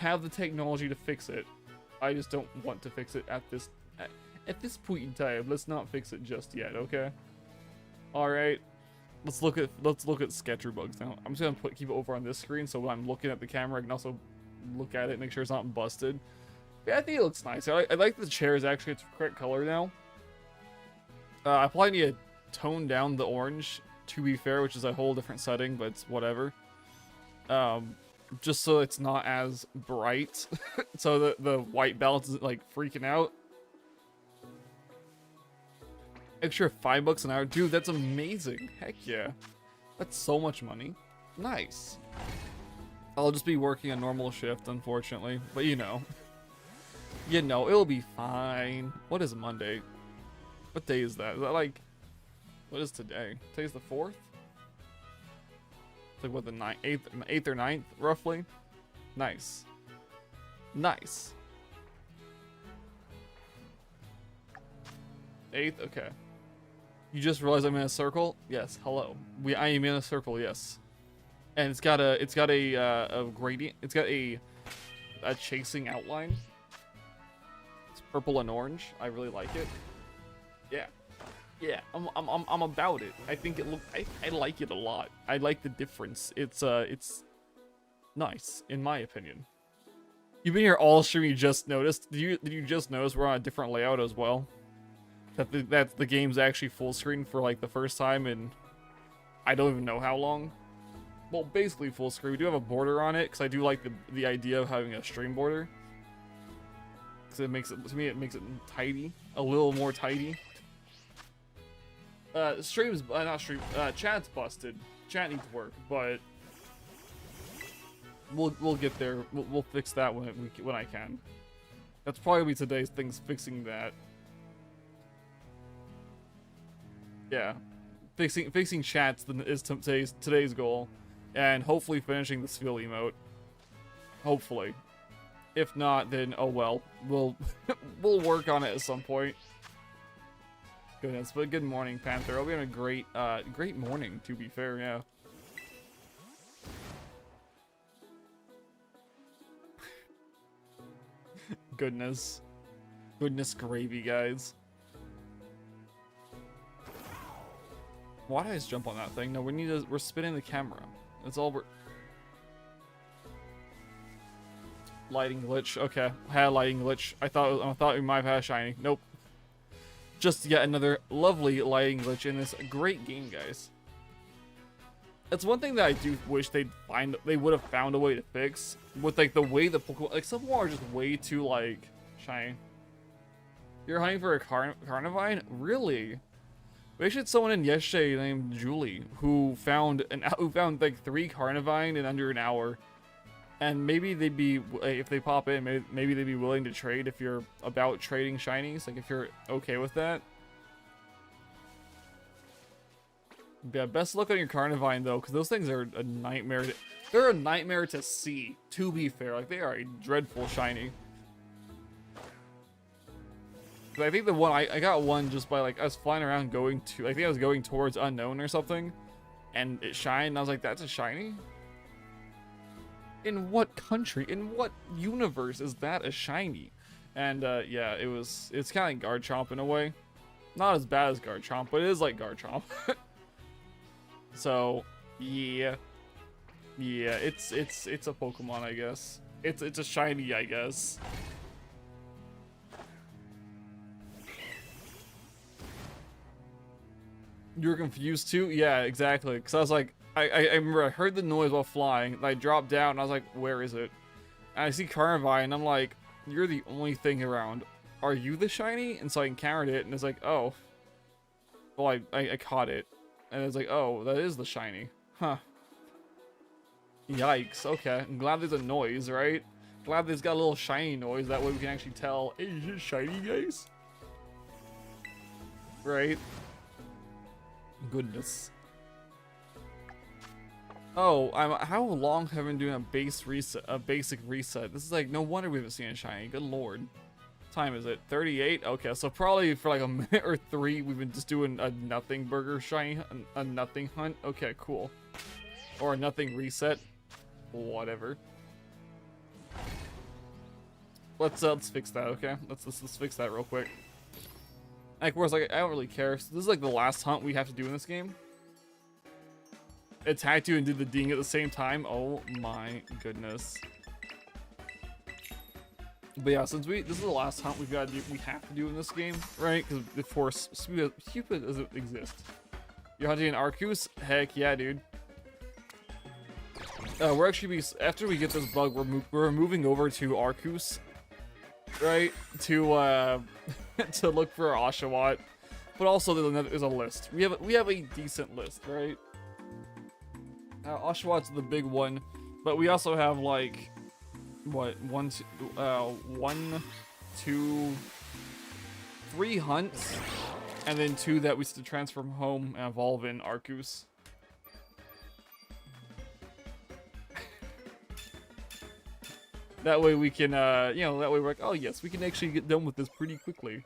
[SPEAKER 1] have the technology to fix it. I just don't want to fix it at this point in time. Let's not fix it just yet, okay? All right. Let's look at sketcher bugs now. I'm just gonna keep it over on this screen so when I'm looking at the camera I can also look at it, make sure it's not busted. Yeah, I think it looks nice. I like the chairs actually. It's the correct color now. I probably need to tone down the orange, to be fair, which is a whole different setting, but it's whatever. Just so it's not as bright, so the white balance isn't like freaking out. Extra $5 an hour, dude. That's amazing. Heck yeah, that's so much money. Nice. I'll just be working a normal shift, unfortunately, but you know, it'll be fine. What is Monday? What day is that? Is that like, what is today? Today's the 4th? It's like what, the 8th or 9th, roughly? Nice. Nice. 8th? Okay. You just realized I'm in a circle? Yes, hello. I am in a circle, yes. And it's got a gradient. It's got a chasing outline. It's purple and orange. I really like it. Yeah, I'm about it. I think I like it a lot. I like the difference. It's Nice, in my opinion. You've been here all stream, you just noticed. Did you just notice we're on a different layout as well? That the game's actually full screen for like the first time in I don't even know how long. Well, basically full screen. We do have a border on it because I do like the idea of having a stream border. Because it makes it, to me, it makes it tidy, a little more tidy. Streams, not stream. Chat's busted. Chat needs work, but we'll get there. We'll fix that when I can. That's probably be today's things, fixing that. Yeah, fixing chats is today's goal, and hopefully finishing the Spheal emote. Hopefully, if not, then oh well. We'll work on it at some point. Goodness, but good morning, Panther. I'll be having a great morning. To be fair, yeah. Goodness gravy, guys. Why did I just jump on that thing? No, we're spinning the camera. That's all we're... Lighting glitch. Okay, had a lighting glitch. I thought we might have had a shiny. Nope. Just yet another lovely lighting glitch in this great game, guys. That's one thing that I do wish they would have found a way to fix with like the way the Pokemon, like some are just way too like shiny. You're hunting for a Carnivine? Really? We actually had someone in yesterday named Julie who found like 3 Carnivine in under an hour. And maybe they'd be, if they pop in, maybe they'd be willing to trade if you're about trading shinies, like if you're okay with that. Yeah, best look on your Carnivine though, because those things are a nightmare. They're a nightmare to see, to be fair. Like, they are a dreadful shiny. I think the one, I got one just by like, I was flying around going to, I think I was going towards Unknown or something, and it shined, and I was like, that's a shiny? In what country, in what universe is that a shiny? And yeah, it's kind of like Garchomp in a way. Not as bad as Garchomp, but it is like Garchomp. So yeah, it's a Pokemon, I guess. It's a shiny, I guess. You were confused too? Yeah, exactly. Because I was like, I remember I heard the noise while flying, and I dropped down, and I was like, where is it? And I see Carnivine, and I'm like, you're the only thing around. Are you the shiny? And so I encountered it, and it's like, oh. Well, I caught it. And it's like, oh, that is the shiny. Huh. Yikes, okay. I'm glad there's a noise, right? Glad there's got a little shiny noise, that way we can actually tell, hey, is it shiny, guys? Right? Goodness. Oh, how long have I been doing a basic reset? This is like, no wonder we haven't seen a shiny. Good lord. What time is it? 38? Okay, so probably for like a minute or 3, we've been just doing a nothing burger shiny, a nothing hunt. Okay, cool. Or a nothing reset. Whatever. Let's fix that, okay? Let's fix that real quick. Of course, like, I don't really care. So this is like the last hunt we have to do in this game. Attacked you and did the ding at the same time. Oh my goodness. But yeah, since this is the last hunt we have to do in this game, right? Because of course, Spewpa doesn't exist. You're hunting an Arceus? Heck yeah, dude. We're actually after we get this bug, we're moving over to Arceus, right? To to look for our Oshawott. But also there's a list. We have a decent list, right? Oshawott's the big one, but we also have like what 1, 2, 3 hunts, and then 2 that we still transfer from home and evolve in Arceus. That way we can, you know, that way we're like, oh yes, we can actually get done with this pretty quickly.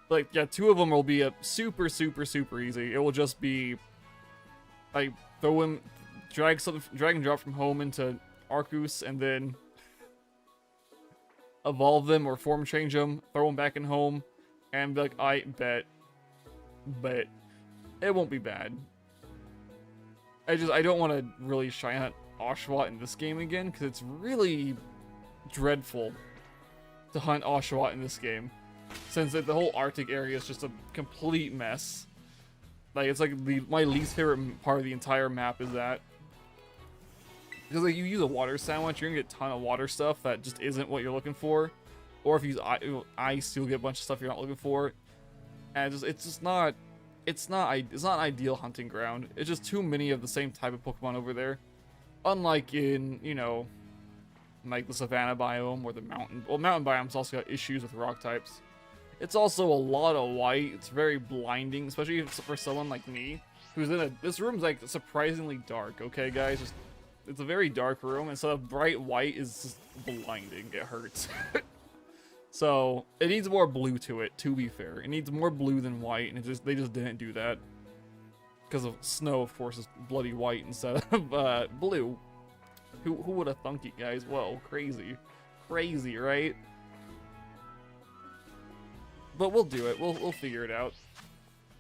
[SPEAKER 1] Like, yeah, 2 of them will be super easy. It will just be like drag and drop from home into Arceus, and then evolve them or form change them, throw them back in home, and be like, I bet it won't be bad. I don't want to really shine hunt Oshawott in this game again, because it's really dreadful to hunt Oshawott in this game, since the whole Arctic area is just a complete mess. Like, it's like my least favorite part of the entire map is that. Because like you use a water sandwich, you're gonna get a ton of water stuff that just isn't what you're looking for. Or if you use ice, you'll get a bunch of stuff you're not looking for. And it's not an ideal hunting ground. It's just too many of the same type of Pokemon over there. Unlike in, you know, like the Savannah biome or the mountain. Well, mountain biome's also got issues with rock types. It's also a lot of white. It's very blinding, especially for someone like me, who's in a. This room's like surprisingly dark. Okay, guys, it's a very dark room, and so bright white is just blinding. It hurts. So it needs more blue to it. To be fair, it needs more blue than white, and they just didn't do that because of snow. Of course, is bloody white instead of blue. Who would have thunk it, guys? Whoa, crazy, right? But we'll do it. We'll figure it out.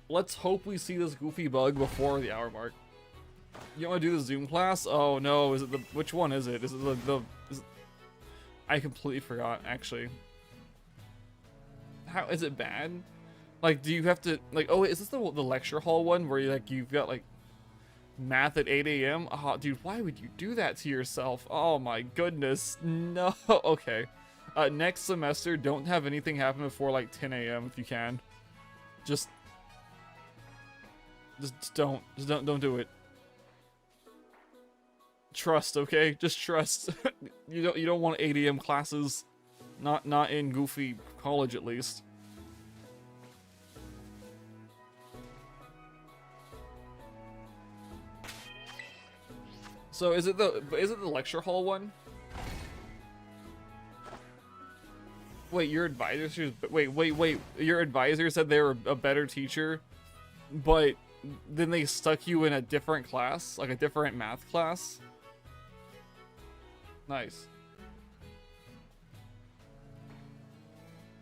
[SPEAKER 1] Let's hope we see this goofy bug before the hour mark. You want to do the Zoom class? Oh no, is it which one is it? Is it I completely forgot, actually. How is it bad? Like, do you have to like? Oh, is this the lecture hall one where you've got like math at 8 a.m.? Oh, dude, why would you do that to yourself? Oh my goodness, no. Okay. Next semester, don't have anything happen before like 10 a.m. if you can. Just don't do it. Trust, okay? Just trust. you don't want 8 a.m. classes, not in goofy college at least. So is it the lecture hall one? Wait, your advisor? Wait. Your advisor said they were a better teacher, but then they stuck you in a different class, like a different math class. Nice.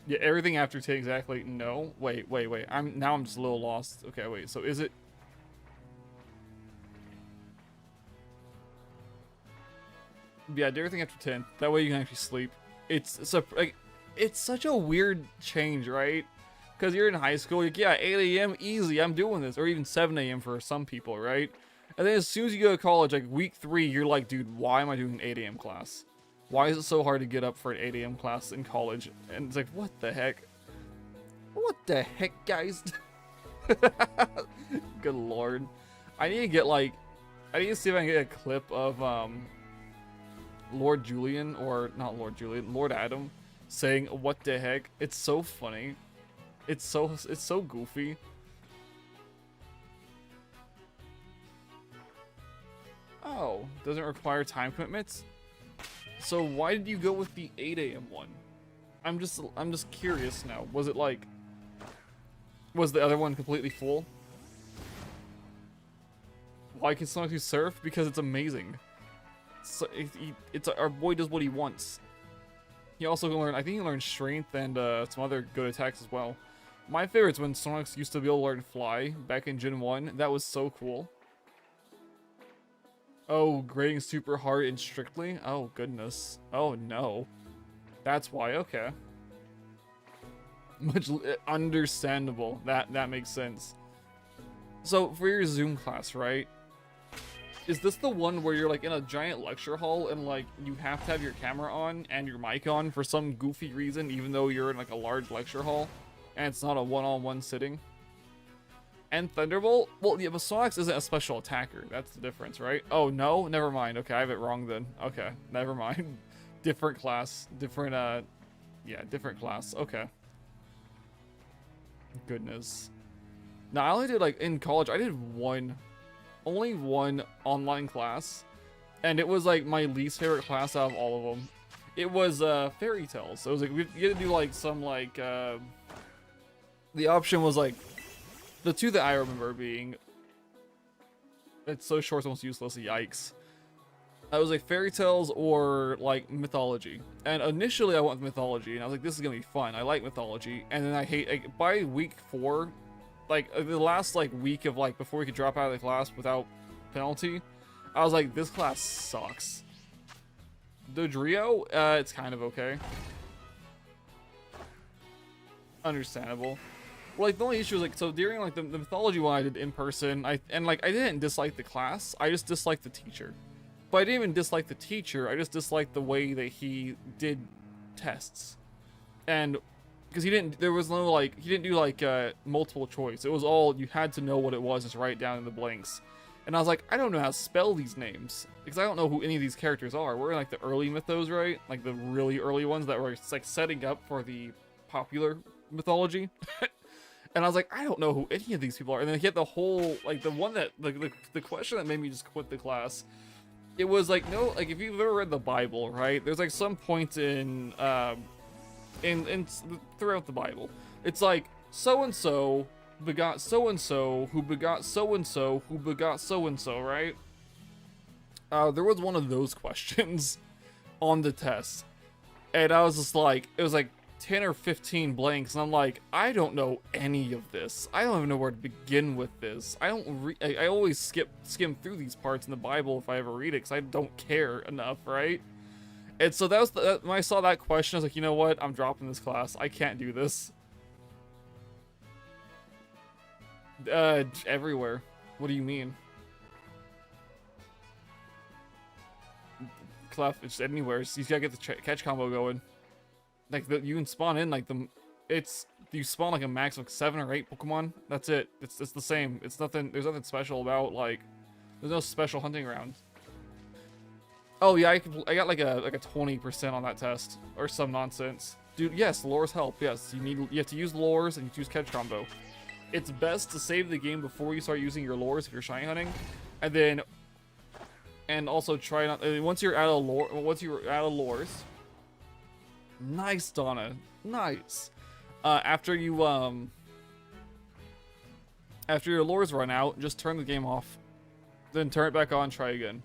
[SPEAKER 1] Yeah, everything after 10 exactly. No. Wait. I'm just a little lost. Okay, wait. So is it? Yeah, do everything after 10. That way you can actually sleep. It's such a weird change, right? Because you're in high school, like, yeah, 8 a.m. easy, I'm doing this. Or even 7 a.m. for some people, right? And then as soon as you go to college, like week 3, you're like, dude, why am I doing an 8 a.m. class? Why is it so hard to get up for an 8 a.m. class in college? And it's like, what the heck? What the heck, guys? Good lord. I need to see if I can get a clip of Lord Julian, or not Lord Julian, Lord Adam, saying what the heck. It's so funny. It's so goofy. Oh, doesn't require time commitments? So why did you go with the 8 a.m. one? I'm just curious now. Was it like, was the other one completely full? Why can someone who surf? Because it's amazing. So it's our boy does what he wants. He also can learn, I think he learned strength and some other good attacks as well. My favorite's when Snorlax used to be able to learn fly back in Gen 1. That was so cool. Oh, grading super hard and strictly? Oh, goodness. Oh, no. That's why, okay. Much understandable. That makes sense. So, for your Zoom class, right? Is this the one where you're like in a giant lecture hall and like you have to have your camera on and your mic on for some goofy reason, even though you're in like a large lecture hall and it's not a one-on-one sitting? And Thunderbolt? Well, yeah, but Snorlax isn't a special attacker. That's the difference, right? Oh, no? Never mind. Okay, I have it wrong then. Okay, never mind. Different class. Different, yeah, different class. Okay. Goodness. Now, I only did, like, in college, I did only one online class. And it was, like, my least favorite class out of all of them. It was, Fairy Tales. So it was, like, you had to do, like, some, like, the option was, like, the two that I remember being, it's so short, it's almost useless, yikes. I was like fairy tales or like mythology. And initially I went with mythology and I was like, this is gonna be fun. I like mythology. And then like, by week 4, like the last like week of like before we could drop out of the class without penalty, I was like, this class sucks. Dodrio, it's kind of okay. Understandable. Well, like, the only issue is, like, so during, like, the mythology one I did in person, I didn't dislike the class, I just disliked the teacher. But I didn't even dislike the teacher, I just disliked the way that he did tests. And, because he didn't do, like, multiple choice. It was all, you had to know what it was, just write it down in the blanks. And I was like, I don't know how to spell these names, because I don't know who any of these characters are. We're in, like, the early mythos, right? Like, the really early ones that were, like, setting up for the popular mythology. And I was like, I don't know who any of these people are. And then he had the whole, like, the one that, like, the question that made me just quit the class. It was like, no, like, if you've ever read the Bible, right? There's, like, some point in throughout the Bible. It's like, so-and-so begot so-and-so, who begot so-and-so, who begot so-and-so, right? There was one of those questions on the test. And I was just like, it was like 10 or 15 blanks, and I'm like, I don't know any of this. I don't even know where to begin with this. I always skim through these parts in the Bible if I ever read it, because I don't care enough, right? And so that was when I saw that question, I was like, you know what? I'm dropping this class. I can't do this. Everywhere. What do you mean? Clef, it's anywhere. You gotta get the catch combo going. Like, you can spawn in, like, you spawn, like, a max of 7 or 8 Pokemon. That's it. It's the same. It's nothing, there's nothing special about, like, there's no special hunting rounds. Oh, yeah, I got, like a 20% on that test. Or some nonsense. Dude, yes, lures help, yes. You have to use lures, and you choose catch combo. It's best to save the game before you start using your lures if you're shiny hunting. And also try not, once you're out of lures, nice, Donna. Nice. After your lures run out, just turn the game off. Then turn it back on, try again.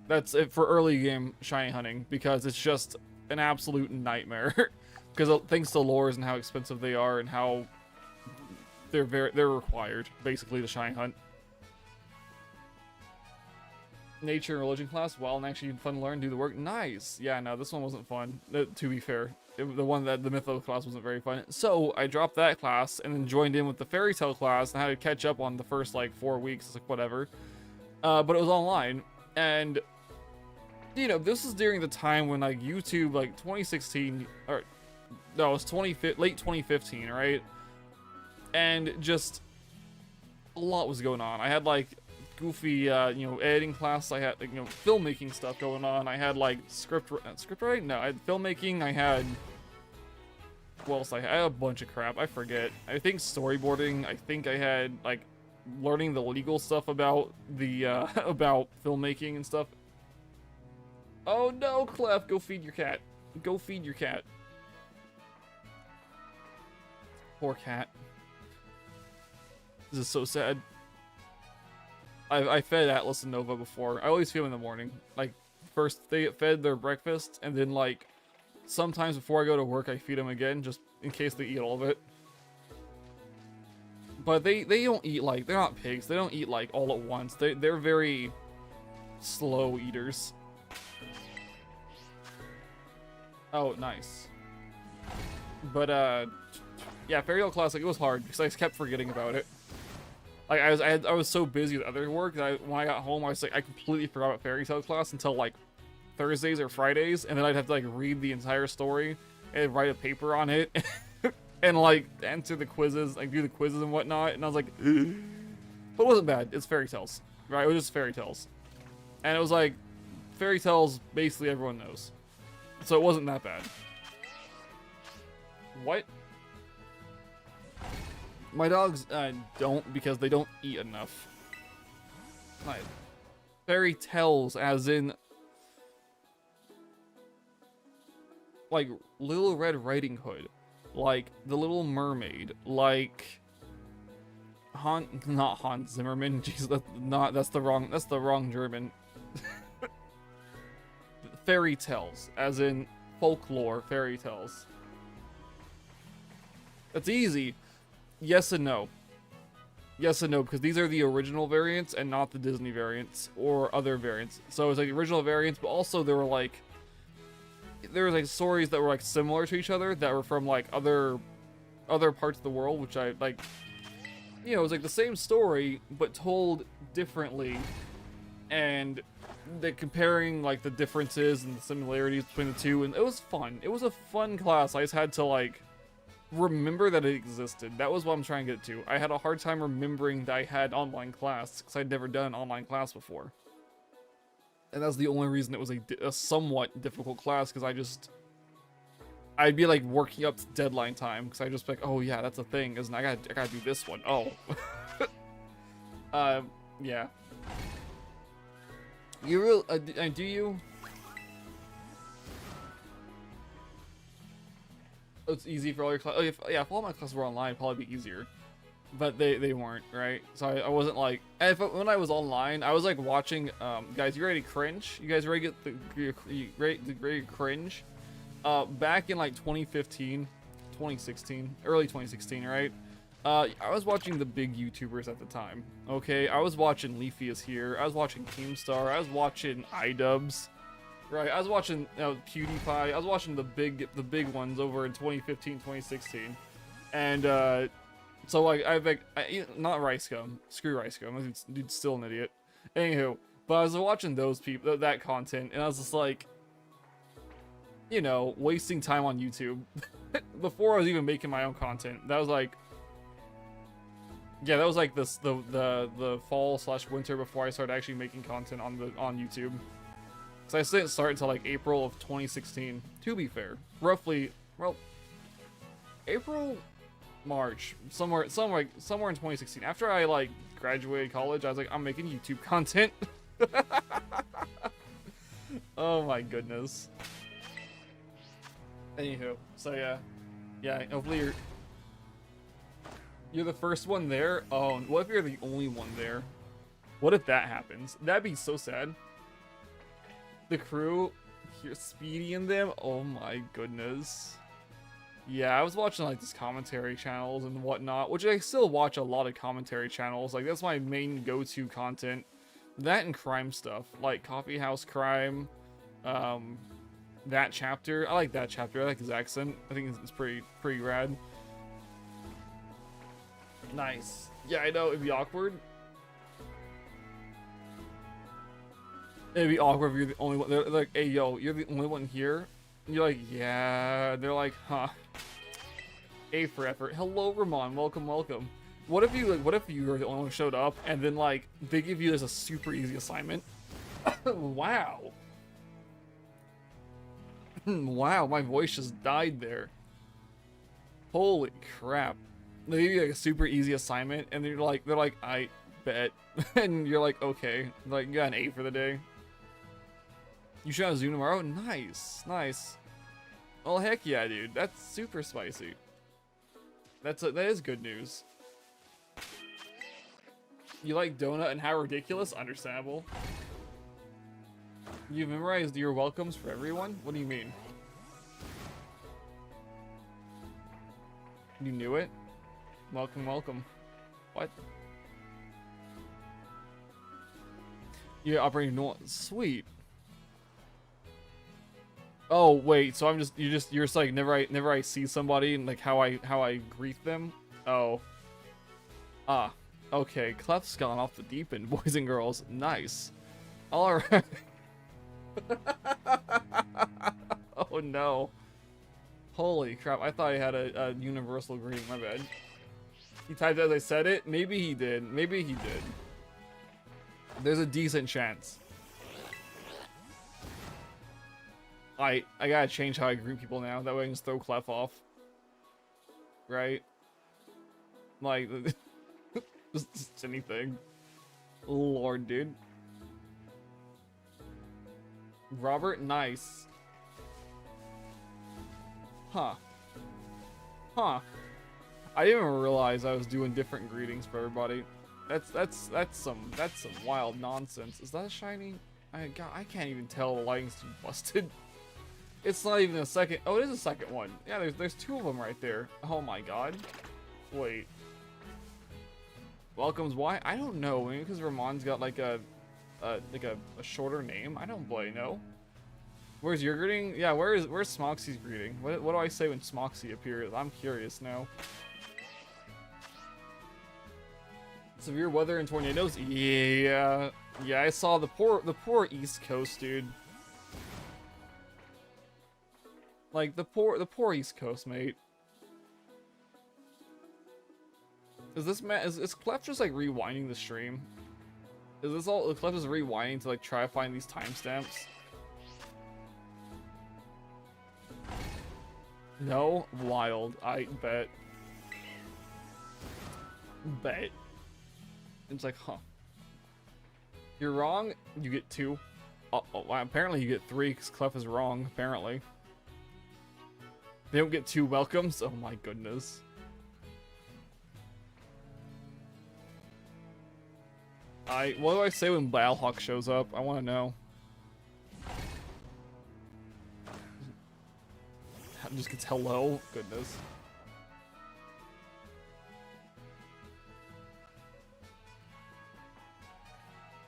[SPEAKER 1] That's it for early game shiny hunting, because it's just an absolute nightmare. Because thanks to lures and how expensive they are and how they're required, basically, to shiny hunt. Nature and religion class, wild and actually fun to learn, do the work. Nice. Yeah, no, this one wasn't fun, to be fair. The mytho class wasn't very fun. So I dropped that class and then joined in with the fairy tale class, and I had to catch up on the first, like, 4 weeks. It's like, whatever. But it was online, and, you know, this is during the time when, like, YouTube, like, 2016, or, no, it was late 2015, right? And just a lot was going on. I had, like, goofy, you know, editing class. I had, like, you know, filmmaking stuff going on. I had, like, script writing? No, I had filmmaking. I had, what else? I had a bunch of crap. I forget. I think storyboarding. I think I had, like, learning the legal stuff about the, about filmmaking and stuff. Oh no, Clef, go feed your cat. Go feed your cat. Poor cat. This is so sad. I fed Atlas and Nova before. I always feed them in the morning. Like, first they get fed their breakfast, and then, like, sometimes before I go to work, I feed them again, just in case they eat all of it. But they don't eat, like, they're not pigs. They don't eat, like, all at once. They're very slow eaters. Oh, nice. But, yeah, Fairy Tale Classic, it was hard, because I just kept forgetting about it. Like, I was so busy with other work that when I got home, I was like, I completely forgot about Fairy Tale class until, like, Thursdays or Fridays, and then I'd have to, like, read the entire story and write a paper on it, and, like, answer the quizzes, like, do the quizzes and whatnot, and I was like, ugh. But it wasn't bad. It's fairy tales, right? It was just fairy tales. And it was like, fairy tales, basically everyone knows. So it wasn't that bad. What? My dogs don't, because they don't eat enough. Like, fairy tales, as in, like, Little Red Riding Hood, like The Little Mermaid, like not Hans Zimmerman. Jeez, that's the wrong German. Fairy tales, as in folklore fairy tales. That's easy. Yes and no. yes and no, because these are the original variants and not the Disney variants or other variants. So it's like the original variants, but also there were like like stories that were like similar to each other that were from like other parts of the world, which I like. You know, it was like the same story but told differently, and the comparing like the differences and the similarities between the two, and it was fun. It was a fun class. I just had to like remember that it existed. That was what I'm trying to get to. I had a hard time remembering that I had online class because I'd never done an online class before, and that's the only reason it was a somewhat difficult class, because I'd be like working up to deadline time because I just be like, oh yeah, that's a thing, isn't it? I gotta do this one. Oh. Yeah. You really, do you? It's easy for all your classes. Oh, yeah, if all my classes were online, it'd probably be easier. But they weren't, right? So I wasn't like, when I was online, I was like watching, guys, you ready to cringe? You guys ready to get ready to cringe? Back in like 2015, 2016, early 2016, right? I was watching the big YouTubers at the time. Okay, I was watching Leafy is Here. I was watching Keemstar. I was watching iDubbbz. Right, I was watching PewDiePie. I was watching the big ones over in 2015, 2016, and so like not Ricegum. Screw Ricegum. Dude's still an idiot. Anywho, but I was watching those people, that content, and I was just like, you know, wasting time on YouTube before I was even making my own content. That was like, yeah, that was like the fall/winter before I started actually making content on YouTube. So I didn't start until like April of 2016. To be fair, roughly, well, April, March, somewhere in 2016. After I like graduated college, I was like, I'm making YouTube content. Oh my goodness. Anywho, so yeah, hopefully you're the first one there. Oh, what if you're the only one there? What if that happens? That'd be so sad. The crew, hear Speedy in them. Oh my goodness. Yeah, I was watching like these commentary channels and whatnot, which I still watch a lot of commentary channels. Like that's my main go-to content. That and crime stuff, like Coffee House Crime. That chapter, I like that chapter. I like his accent. I think it's pretty rad. Nice. Yeah, I know it'd be awkward. It'd be awkward if you're the only one. They're like, hey, yo, you're the only one here? And you're like, yeah. They're like, huh. A for effort. Hello, Ramon. Welcome, welcome. What if you were the only one who showed up, and then, like, they give you this a super easy assignment? Wow. Wow, my voice just died there. Holy crap. They give you, like, a super easy assignment, and they're like, I bet. And you're like, okay. Like, you got an A for the day. You should have Zoom tomorrow? Nice, nice. Well, heck yeah, dude. That's super spicy. That is good news. You like donut and how ridiculous? Understandable. You've memorized your welcomes for everyone? What do you mean? You knew it? Welcome, welcome. What? You're operating normal. Sweet. Oh wait, so you're just like never I see somebody and like how I greet them. Oh. Ah. Okay, Clef's gone off the deep end, boys and girls. Nice. All right. Oh no. Holy crap! I thought I had a universal greeting. My bad. He typed as I said it. Maybe he did. Maybe he did. There's a decent chance. I gotta change how I greet people now. That way I can just throw Clef off. Right? Like, just anything. Lord, dude. Robert, nice. Huh. Huh. I didn't even realize I was doing different greetings for everybody. That's some wild nonsense. Is that a shiny? I can't even tell. The lighting's too busted. It's not even a second. Oh, it is a second one. Yeah, there's two of them right there. Oh my god. Wait. Welcomes, why? I don't know. Maybe because Ramon's got like a shorter name. I don't blame, no. Where's your greeting? Yeah, where's Smoxy's greeting? What do I say when Smoxy appears? I'm curious now. Severe weather and tornadoes? Yeah. Yeah, I saw the poor East Coast, dude. Like the poor East Coast, mate. Is Clef just like rewinding the stream? Is this all Clef is rewinding to like try to find these timestamps? No? Wild. I bet. Bet. It's like, huh. You're wrong, you get 2. Oh, well, apparently you get 3 because Clef is wrong, apparently. They don't get 2 welcomes? Oh my goodness. What do I say when Balhawk shows up? I want to know. Just gets hello? Goodness.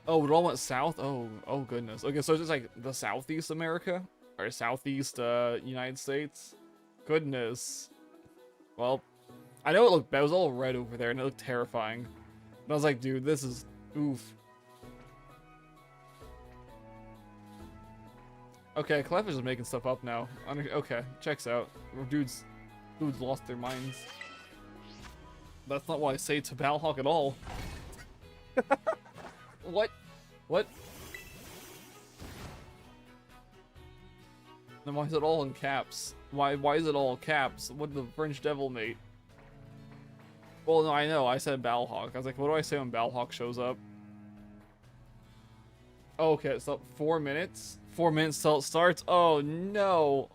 [SPEAKER 1] Oh, it all went south? Oh goodness. Okay, so it's just like the Southeast America? Or Southeast United States? Goodness. Well, I know it looked bad. It was all red over there and it looked terrifying. And I was like, dude, this is oof. Okay, Clef is just making stuff up now. Okay, checks out. Dudes lost their minds. That's not what I say to Balhawk at all. What? What? Then why is it all in caps? Why is it all caps? What the French devil, mate? Well, no, I know. I said Balhawk. I was like, what do I say when Balhawk shows up? Oh, okay, so 4 minutes? 4 minutes till it starts? Oh, no.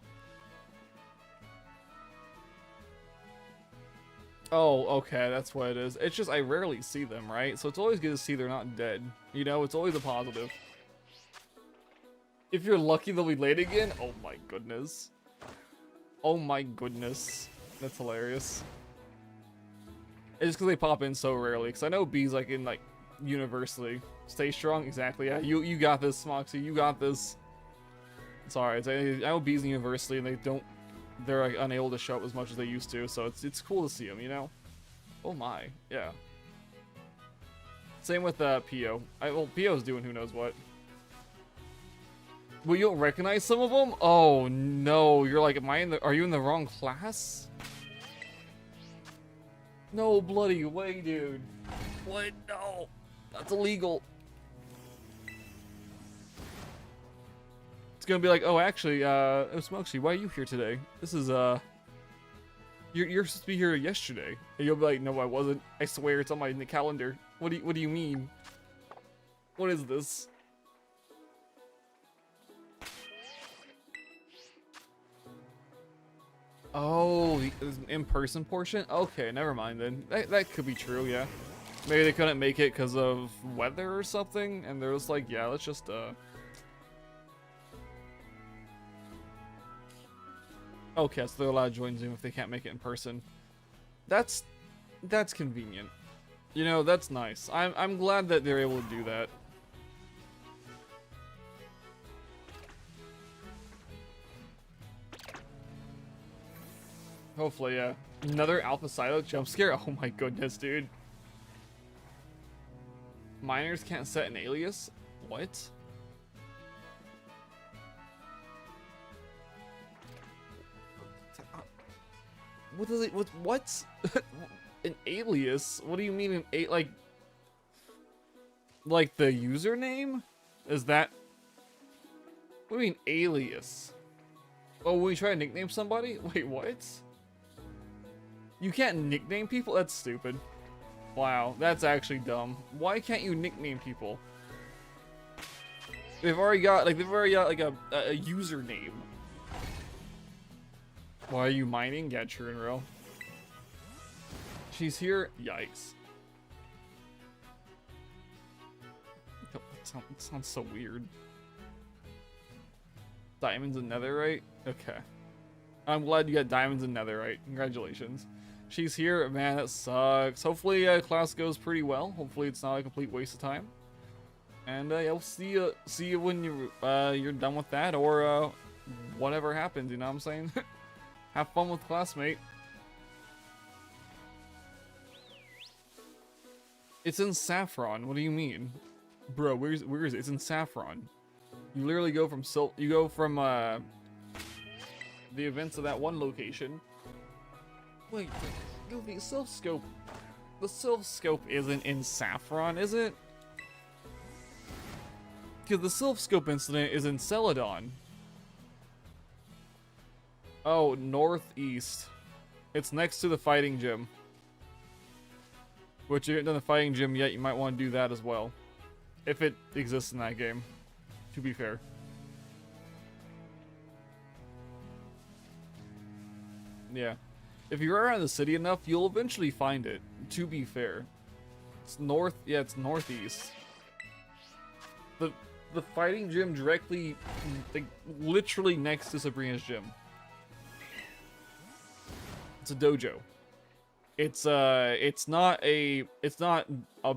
[SPEAKER 1] Oh, okay, that's what it is. It's just I rarely see them, right? So it's always good to see they're not dead. You know, it's always a positive. If you're lucky, they'll be late again? Oh my goodness. Oh my goodness. That's hilarious. It's just because they pop in so rarely. Because I know B's like in like universally. Stay strong, exactly. Yeah, you got this, Moxie. You got this. It's alright. I know B's in university and they're like unable to show up as much as they used to. So it's cool to see them, you know? Oh my, yeah. Same with Pio. Well, Pio's doing who knows what. Well, you don't recognize some of them? Oh no, you're like, are you in the wrong class? No bloody way, dude. What? No, that's illegal. It's gonna be like, oh, actually, Smokesy, why are you here today? This is, you're supposed to be here yesterday. And you'll be like, no, I wasn't. I swear, it's on my calendar. What do you mean? What is this? Oh, there's an in-person portion? Okay, never mind then. That could be true, yeah. Maybe they couldn't make it because of weather or something, and they're just like, yeah, let's just, Okay, so they're allowed to join Zoom if they can't make it in person. That's convenient. You know, that's nice. I'm glad that they're able to do that. Hopefully, yeah. Another Alpha Silo jump scare? Oh my goodness, dude. Miners can't set an alias? What? What does it? What? An alias? What do you mean like the username? Is that? What do you mean alias? Oh, when you try to nickname somebody? Wait, what? You can't nickname people? That's stupid. Wow, that's actually dumb. Why can't you nickname people? They've already got like a username. Why are you mining? Yeah, true and real. She's here? Yikes. It sounds so weird. Diamonds and netherite? Okay. I'm glad you got diamonds and netherite. Congratulations. She's here. Man, that sucks. Hopefully, class goes pretty well. Hopefully, it's not a complete waste of time. And yeah, we'll see you when you're done with that, or whatever happens. You know what I'm saying? Have fun with classmate. It's in Saffron. What do you mean, bro? Where is it? It's in Saffron. You literally go from the events of that one location. Wait, Goofy, Sylph Scope. The Sylph Scope isn't in Saffron, is it? Because the Sylph Scope incident is in Celadon. Oh, northeast. It's next to the fighting gym. Which you haven't done the fighting gym yet, you might want to do that as well. If it exists in that game, to be fair. Yeah. If you're around the city enough, you'll eventually find it, to be fair. It's north, yeah, it's northeast. The fighting gym directly, like, literally next to Sabrina's gym. It's a dojo. It's not a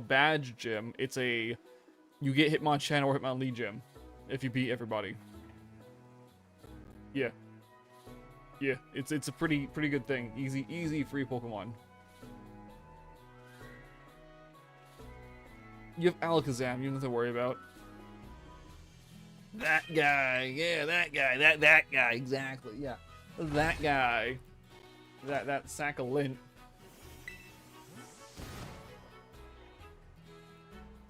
[SPEAKER 1] badge gym. It's a, you get Hitmonchan or Hitmonlee gym if you beat everybody. Yeah. Yeah, it's a pretty good thing. Easy free Pokemon. You have Alakazam, you don't have to worry about. That guy, yeah, that guy, that guy, exactly, yeah. That guy. That sack of lint.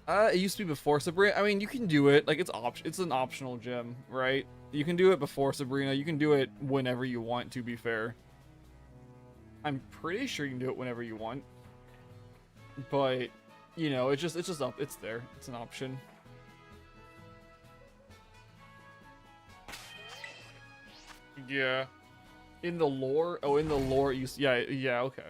[SPEAKER 1] It used to be before Sabrina. I mean, you can do it. Like, it's an optional gym, right? You can do it before Sabrina. You can do it whenever you want, to be fair. I'm pretty sure you can do it whenever you want. But, you know, it's just up. It's there. It's an option. Yeah. In the lore? Oh, in the lore, yeah, okay.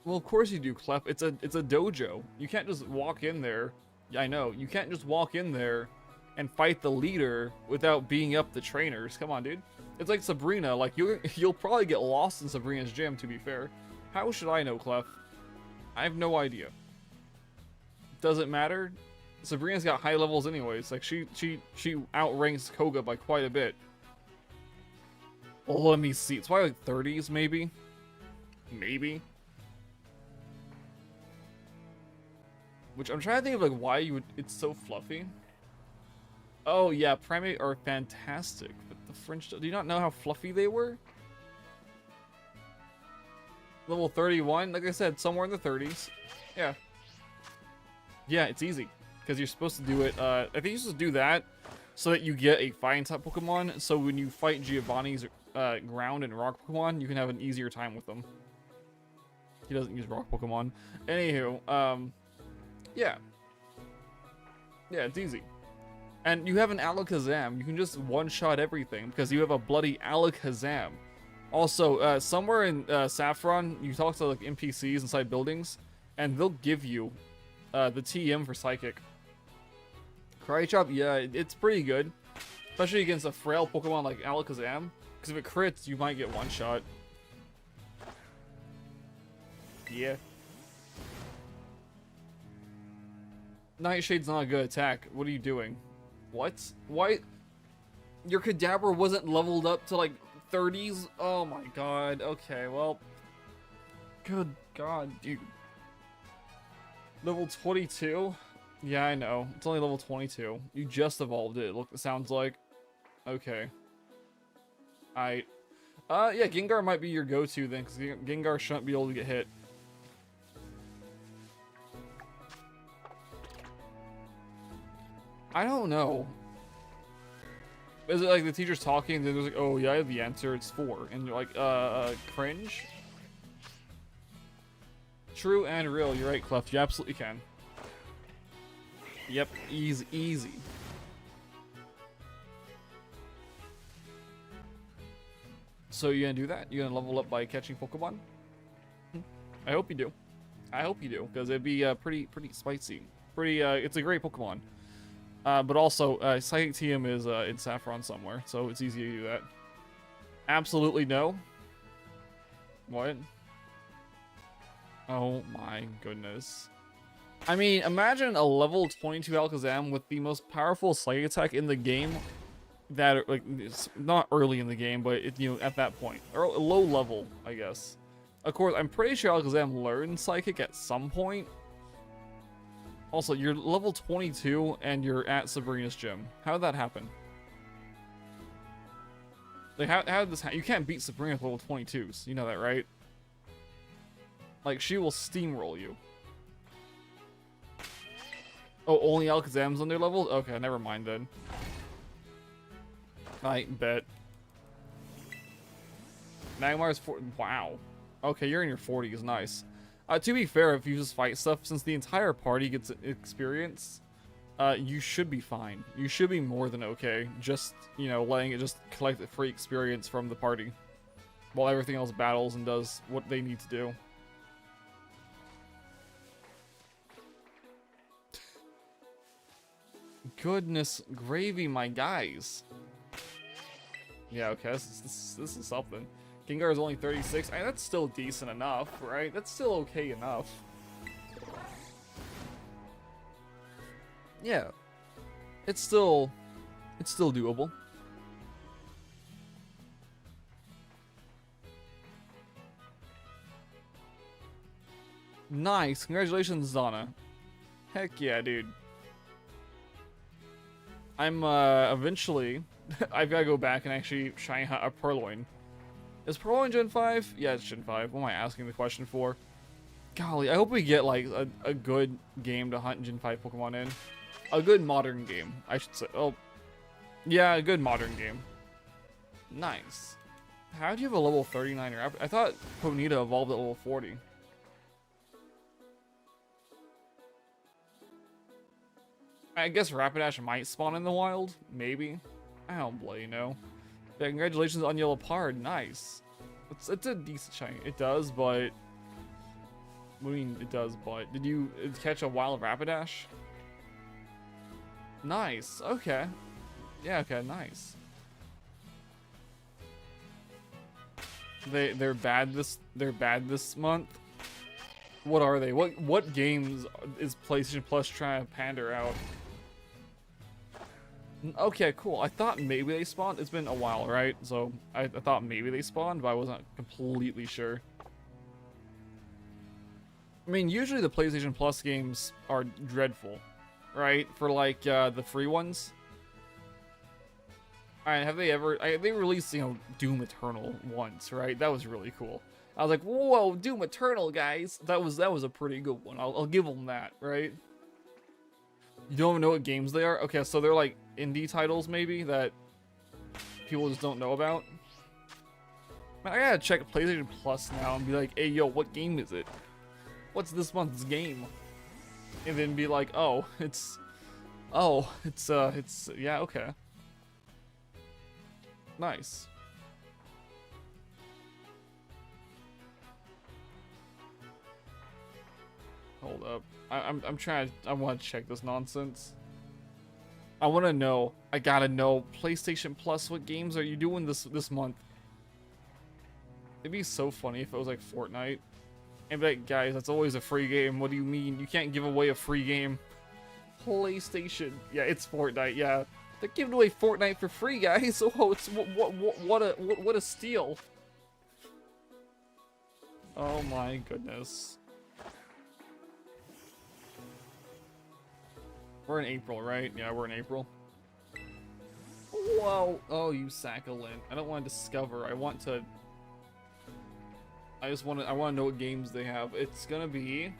[SPEAKER 1] Well, of course you do, Clef. It's a dojo. You can't just walk in there. Yeah, I know. You can't just walk in there and fight the leader without beating up the trainers. Come on, dude. It's like Sabrina. Like, you'll probably get lost in Sabrina's gym, to be fair. How should I know, Clef? I have no idea. Doesn't matter. Sabrina's got high levels anyways. Like, she outranks Koga by quite a bit. Well, let me see. It's probably like 30s, maybe? Maybe? Which I'm trying to think of, like, why you would... It's so fluffy. Oh, yeah, Primate are fantastic. But the French... Do you not know how fluffy they were? Level 31? Like I said, somewhere in the 30s. Yeah. Yeah, it's easy. Because you're supposed to do it... I think you're supposed to do that so that you get a Fire-type Pokemon. So when you fight Giovanni's ground and rock Pokemon, you can have an easier time with them. He doesn't use rock Pokemon. Anywho, yeah. Yeah, it's easy. And you have an Alakazam. You can just one-shot everything because you have a bloody Alakazam. Also, somewhere in Saffron, you talk to like NPCs inside buildings, and they'll give you the TM for Psychic. Karate Chop, yeah, it's pretty good. Especially against a frail Pokemon like Alakazam. Because if it crits, you might get one-shot. Yeah. Nightshade's not a good attack. What are you doing? What? Why? Your Kadabra wasn't leveled up to like 30s? Oh my god. Okay, well. Good god, dude. Level 22? Yeah, I know. It's only level 22. You just evolved it, it sounds like. Okay. Yeah, Gengar might be your go-to then, because Gengar shouldn't be able to get hit. I don't know. Is it like the teacher's talking and then there's like, oh yeah, I have the answer, it's 4. And you're like, cringe? True and real, you're right, Clef, you absolutely can. Yep, easy. So you're gonna do that? You're gonna level up by catching Pokemon? I hope you do. I hope you do, because it'd be pretty spicy. It's a great Pokemon. But also, Psychic TM is in Saffron somewhere, so it's easy to do that. Absolutely no. What? Oh my goodness. I mean, imagine a level 22 Alakazam with the most powerful psychic attack in the game that, like, it's not early in the game, but, it, you know, at that point. Or low level, I guess. Of course, I'm pretty sure Alakazam learned Psychic at some point. Also, you're level 22 and you're at Sabrina's gym. How did that happen? Like, how did this happen? You can't beat Sabrina with level 22s. You know that, right? Like, she will steamroll you. Oh, only Alakazam's on their level? Okay, never mind then. I bet. Magmar's wow. Okay, you're in your 40s. Nice. To be fair, if you just fight stuff, since the entire party gets experience, you should be fine. You should be more than okay. Just, you know, letting it just collect the free experience from the party. While everything else battles and does what they need to do. Goodness gravy, my guys. Yeah, okay, this is something. Gengar is only 36. I mean, that's still decent enough, right? That's still okay enough. Yeah. It's still doable. Nice. Congratulations, Zana. Heck yeah, dude. I'm, eventually, I've got to go back and actually shiny hunt a Purloin. Is Purloin Gen 5? Yeah, it's Gen 5. What am I asking the question for? Golly, I hope we get, like, a good game to hunt Gen 5 Pokemon in. A good modern game, I should say. Oh, yeah, a good modern game. Nice. How do you have a level 39 or I thought Ponyta evolved at level 40. I guess Rapidash might spawn in the wild. Maybe. I don't bloody know. Yeah, congratulations on your Leopard. Nice. It's a decent shiny. It does, but... I mean, it does, but... Did you catch a wild Rapidash? Nice. Okay. Yeah, okay, nice. They're bad this month? What are they? What games is PlayStation Plus trying to pander out? Okay, cool. I thought maybe they spawned. It's been a while, right? So I thought maybe they spawned, but I wasn't completely sure. I mean, usually the PlayStation Plus games are dreadful, right? For like the free ones. Alright, have they ever... they released, you know, Doom Eternal once, right? That was really cool. I was like, whoa, Doom Eternal, guys. That was a pretty good one. I'll give them that, right? You don't know what games they are? Okay, so they're like indie titles maybe that people just don't know about. Man, I gotta check PlayStation Plus now and be like, hey, yo, what game is it? What's this month's game? And then be like, it's, yeah, okay. Nice. Hold up. I'm trying to, I want to check this nonsense. I want to know. I gotta know. PlayStation Plus, what games are you doing this month? It'd be so funny if it was like Fortnite. And be like, guys, that's always a free game. What do you mean? You can't give away a free game. PlayStation. Yeah, it's Fortnite. Yeah, they're giving away Fortnite for free, guys. Oh, it's what a steal. Oh my goodness. We're in April, right? Yeah, we're in April. Whoa! Oh, you Sacchalint. I don't want to discover. I want to. I want to know what games they have. It's gonna be.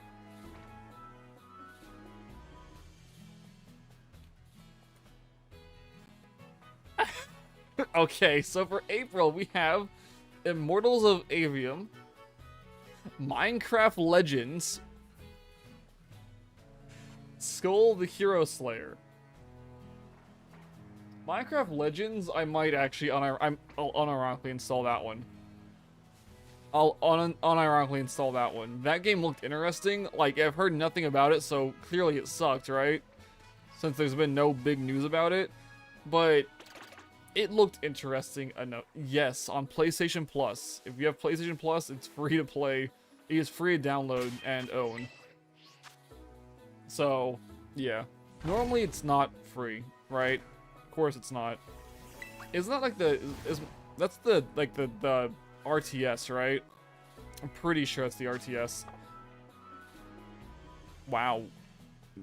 [SPEAKER 1] Okay, so for April we have Immortals of Avium, Minecraft Legends, Skull the Hero Slayer. Minecraft Legends, I might actually I'll unironically install that one. I'll unironically install that one. That game looked interesting. Like, I've heard nothing about it, so clearly it sucked, right? Since there's been no big news about it. But It looked interesting enough. Yes, on PlayStation Plus. If you have PlayStation Plus, it's free to play. It is free to download and own. So, yeah. Normally it's not free, right? Of course it's not. Isn't that like that's the RTS, right? I'm pretty sure it's the RTS. Wow.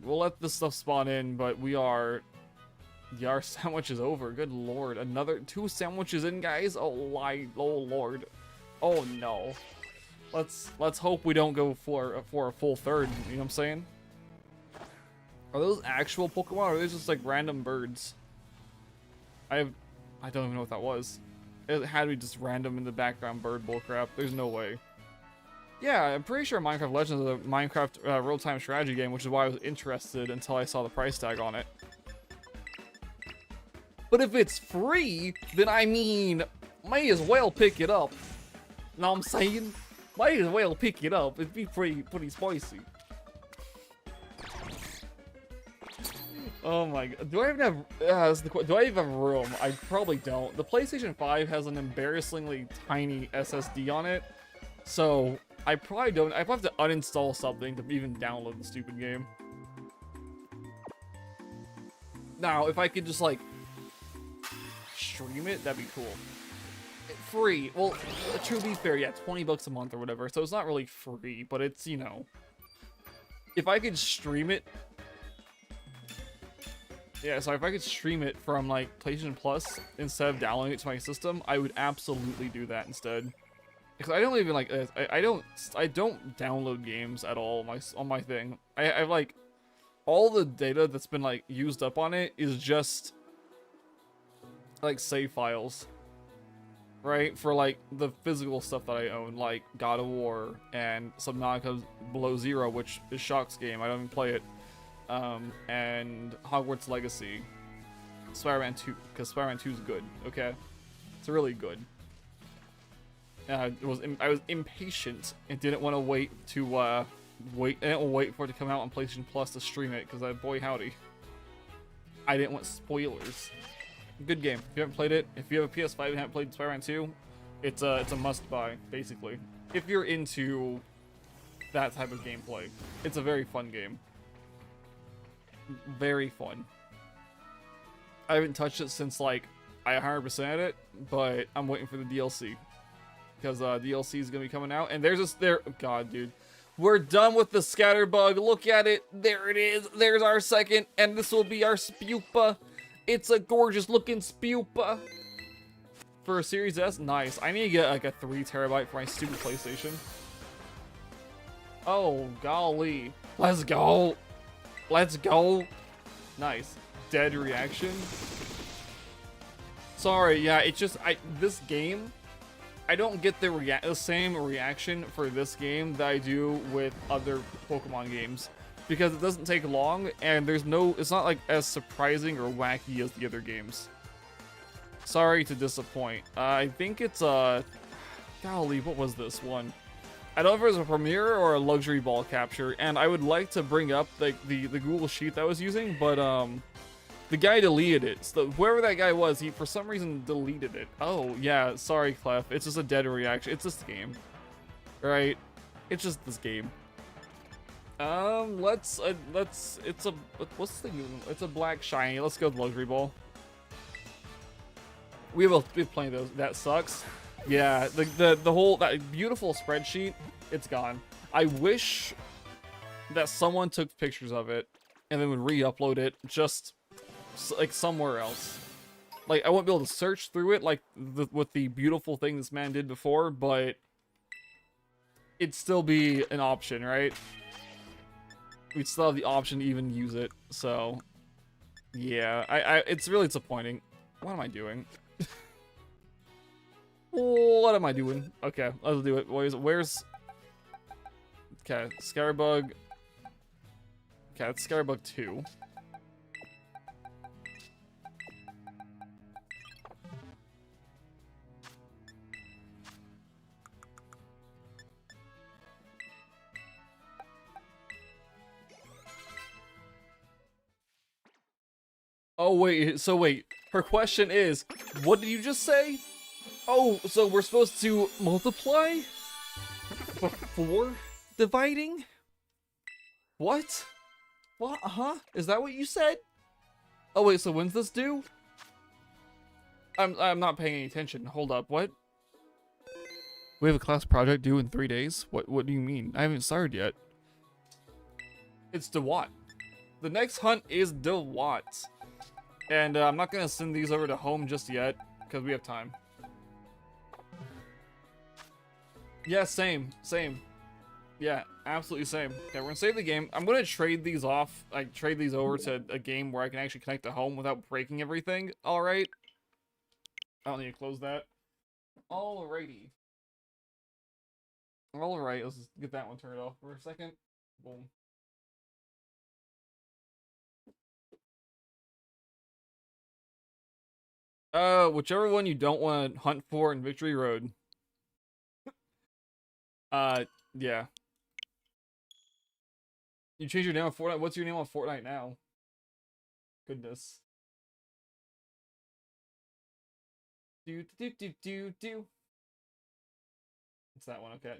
[SPEAKER 1] We'll let this stuff spawn in, but our sandwich is over. Good lord. Another 2 sandwiches in, guys? Oh lord. Oh no. Let's hope we don't go for a full third, you know what I'm saying? Are those actual Pokemon, or are they just like random birds? I don't even know what that was. It had to be just random in the background bird bullcrap. There's no way. Yeah, I'm pretty sure Minecraft Legends is a Minecraft real-time strategy game, which is why I was interested until I saw the price tag on it. But if it's free, then I mean, may as well pick it up. Know what I'm saying? Might as well pick it up. It'd be pretty spicy. Oh my god. Do I even have do I even have room? I probably don't. The PlayStation 5 has an embarrassingly tiny SSD on it. So I probably don't. I probably have to uninstall something to even download the stupid game. Now, if I could just like stream it, that'd be cool. Free. Well, to be fair, yeah, 20 bucks a month or whatever. So it's not really free, but it's, you know, if I could stream it. Yeah, so if I could stream it from like PlayStation Plus instead of downloading it to my system, I would absolutely do that instead. Because I don't even like I don't download games at all on my thing. I like all the data that's been like used up on it is just like save files. Right? For like the physical stuff that I own, like God of War and Subnautica Below Zero, which is Shock's game. I don't even play it. And Hogwarts Legacy, Spider-Man 2, because Spider-Man 2 is good, okay? It's really good. I was impatient and didn't want to wait to, I didn't wait for it to come out on PlayStation Plus to stream it, because boy howdy. I didn't want spoilers. Good game. If you haven't played it, if you have a PS5 and haven't played Spider-Man 2, it's a must-buy, basically. If you're into that type of gameplay. It's a very fun game. Very fun. I haven't touched it since like I 100%ed it, but I'm waiting for the DLC because DLC is gonna be coming out. And there's oh god, dude, we're done with the scatterbug. Look at it, there it is. There's our second, and this will be our Spewpa. It's a gorgeous looking Spewpa for a Series S. Nice. I need to get like a 3 terabyte for my stupid PlayStation. Oh golly, let's go. Let's go. Nice. Dead reaction. Sorry, yeah, it's just this game, I don't get the same reaction for this game that I do with other Pokemon games because it doesn't take long and it's not like as surprising or wacky as the other games. Sorry to disappoint. I think it's golly, what was this one? I don't know if it was a premiere or a luxury ball capture, and I would like to bring up like the Google Sheet that I was using, but the guy deleted it. So whoever that guy was, he for some reason deleted it. Oh yeah, sorry Clef. It's just a dead reaction. It's this game, right? It's just this game. It's a black shiny. Let's go with luxury ball. We have plenty of those. That sucks. Yeah, the whole that beautiful spreadsheet, it's gone. I wish that someone took pictures of it and then would re-upload it just like somewhere else. Like I won't be able to search through it like with the beautiful thing this man did before, but it'd still be an option, right? We'd still have the option to even use it. So yeah, it's really disappointing. What am I doing? What am I doing? Okay, let's do it. Where's... Okay, Scarbug. Okay, it's Scarbug 2. Oh, wait. So, wait. Her question is, what did you just say? Oh, so we're supposed to multiply? Before dividing? What? What? Huh? Is that what you said? Oh, wait. So when's this due? I'm not paying any attention. Hold up. What? We have a class project due in 3 days? What do you mean? I haven't started yet. It's DeWatt. The next hunt is DeWatt. And I'm not going to send these over to home just yet, because we have time. Yeah, same. Yeah, absolutely same. Okay, we're going to save the game. I'm going to trade these off, like, trade these over to a game where I can actually connect to home without breaking everything. Alright. I don't need to close that. Alrighty. Alright, let's just get that one turned off for a second. Boom. Whichever one you don't want to hunt for in Victory Road. Yeah. You changed your name on Fortnite? What's your name on Fortnite now? Goodness. Do. It's that one, okay.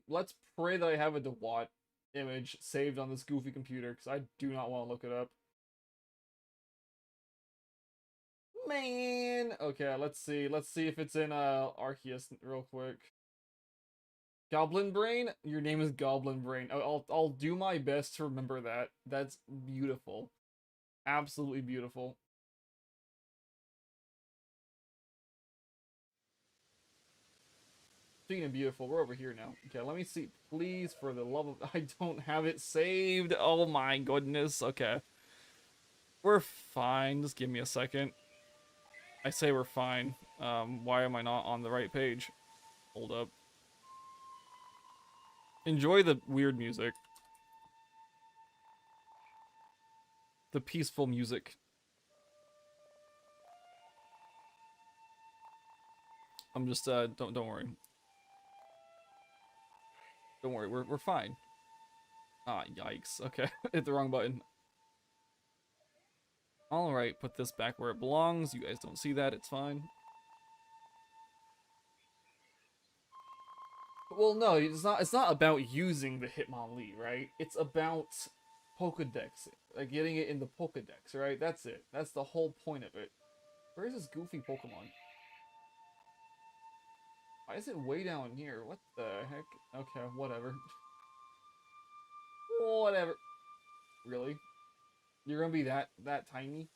[SPEAKER 1] Let's pray that I have a DeWatt image saved on this goofy computer, because I do not want to look it up. Man! Okay, let's see. Let's see if it's in Arceus real quick. Goblin Brain? Your name is Goblin Brain. I'll do my best to remember that. That's beautiful. Absolutely beautiful. Speaking of beautiful, we're over here now. Okay, let me see. Please, for the love of... I don't have it saved. Oh my goodness. Okay. We're fine. Just give me a second. I say we're fine. Why am I not on the right page? Hold up. Enjoy the weird music. The peaceful music. I'm just, don't worry. Don't worry, we're fine. Ah, yikes. Okay, hit the wrong button. Alright, put this back where it belongs. You guys don't see that, it's fine. Well, no, it's not about using the Hitmonlee, right? It's about Pokedex, like getting it in the Pokedex, right? That's it. That's the whole point of it. Where is this goofy Pokemon? Why is it way down here? What the heck? Okay, whatever. Whatever. Really? You're gonna be that tiny?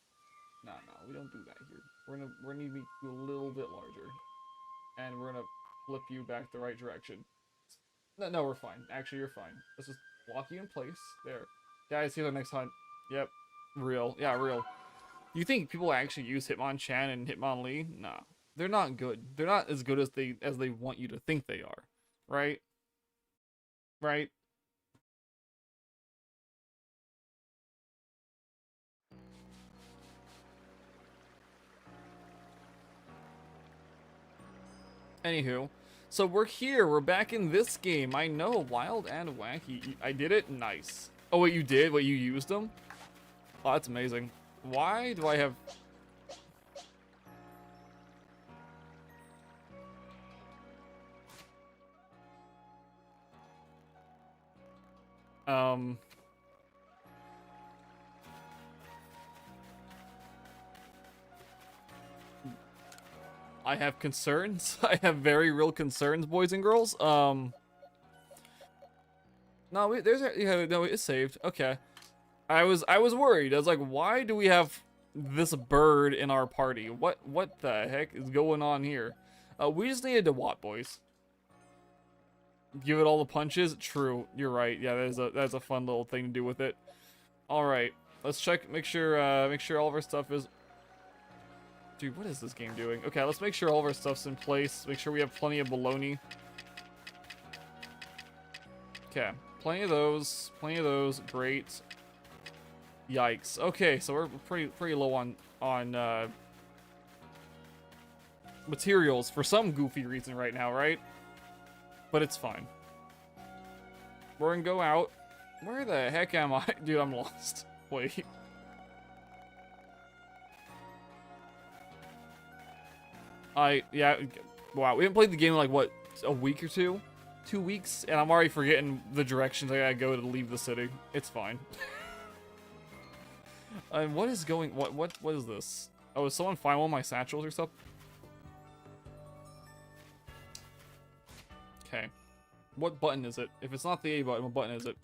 [SPEAKER 1] No, we don't do that here. We're gonna need you a little bit larger, and we're gonna flip you back the right direction. No, we're fine. Actually, you're fine. Let's just lock you in place. There, guys. Here's our next hunt. Yep, real. Yeah, real. You think people actually use Hitmonchan and Hitmonlee? Nah, they're not good. They're not as good as they want you to think they are. Right? Right? Anywho, so we're here. We're back in this game. I know, wild and wacky. I did it? Nice. Oh, wait, you did? Wait, you used them? Oh, that's amazing. Why do I have... I have concerns. I have very real concerns, boys and girls. No, no, it's saved. Okay. I was worried. I was like, why do we have this bird in our party? What the heck is going on here? We just needed DeWatt, boys. Give it all the punches. True, you're right. Yeah, that's a fun little thing to do with it. All right, let's check. Make sure all of our stuff is. Dude, what is this game doing? Okay, let's make sure all of our stuff's in place. Make sure we have plenty of baloney. Okay, plenty of those. Great. Yikes. Okay, so we're pretty low on materials for some goofy reason right now, right? But it's fine. We're gonna go out. Where the heck am I? Dude, I'm lost. Wait. Yeah, wow, we haven't played the game in like, what, a week or two? 2 weeks? And I'm already forgetting the directions I gotta go to leave the city. It's fine. What is going, what is this? Oh, is someone find one of my satchels or something? Okay. What button is it? If it's not the A button, what button is it?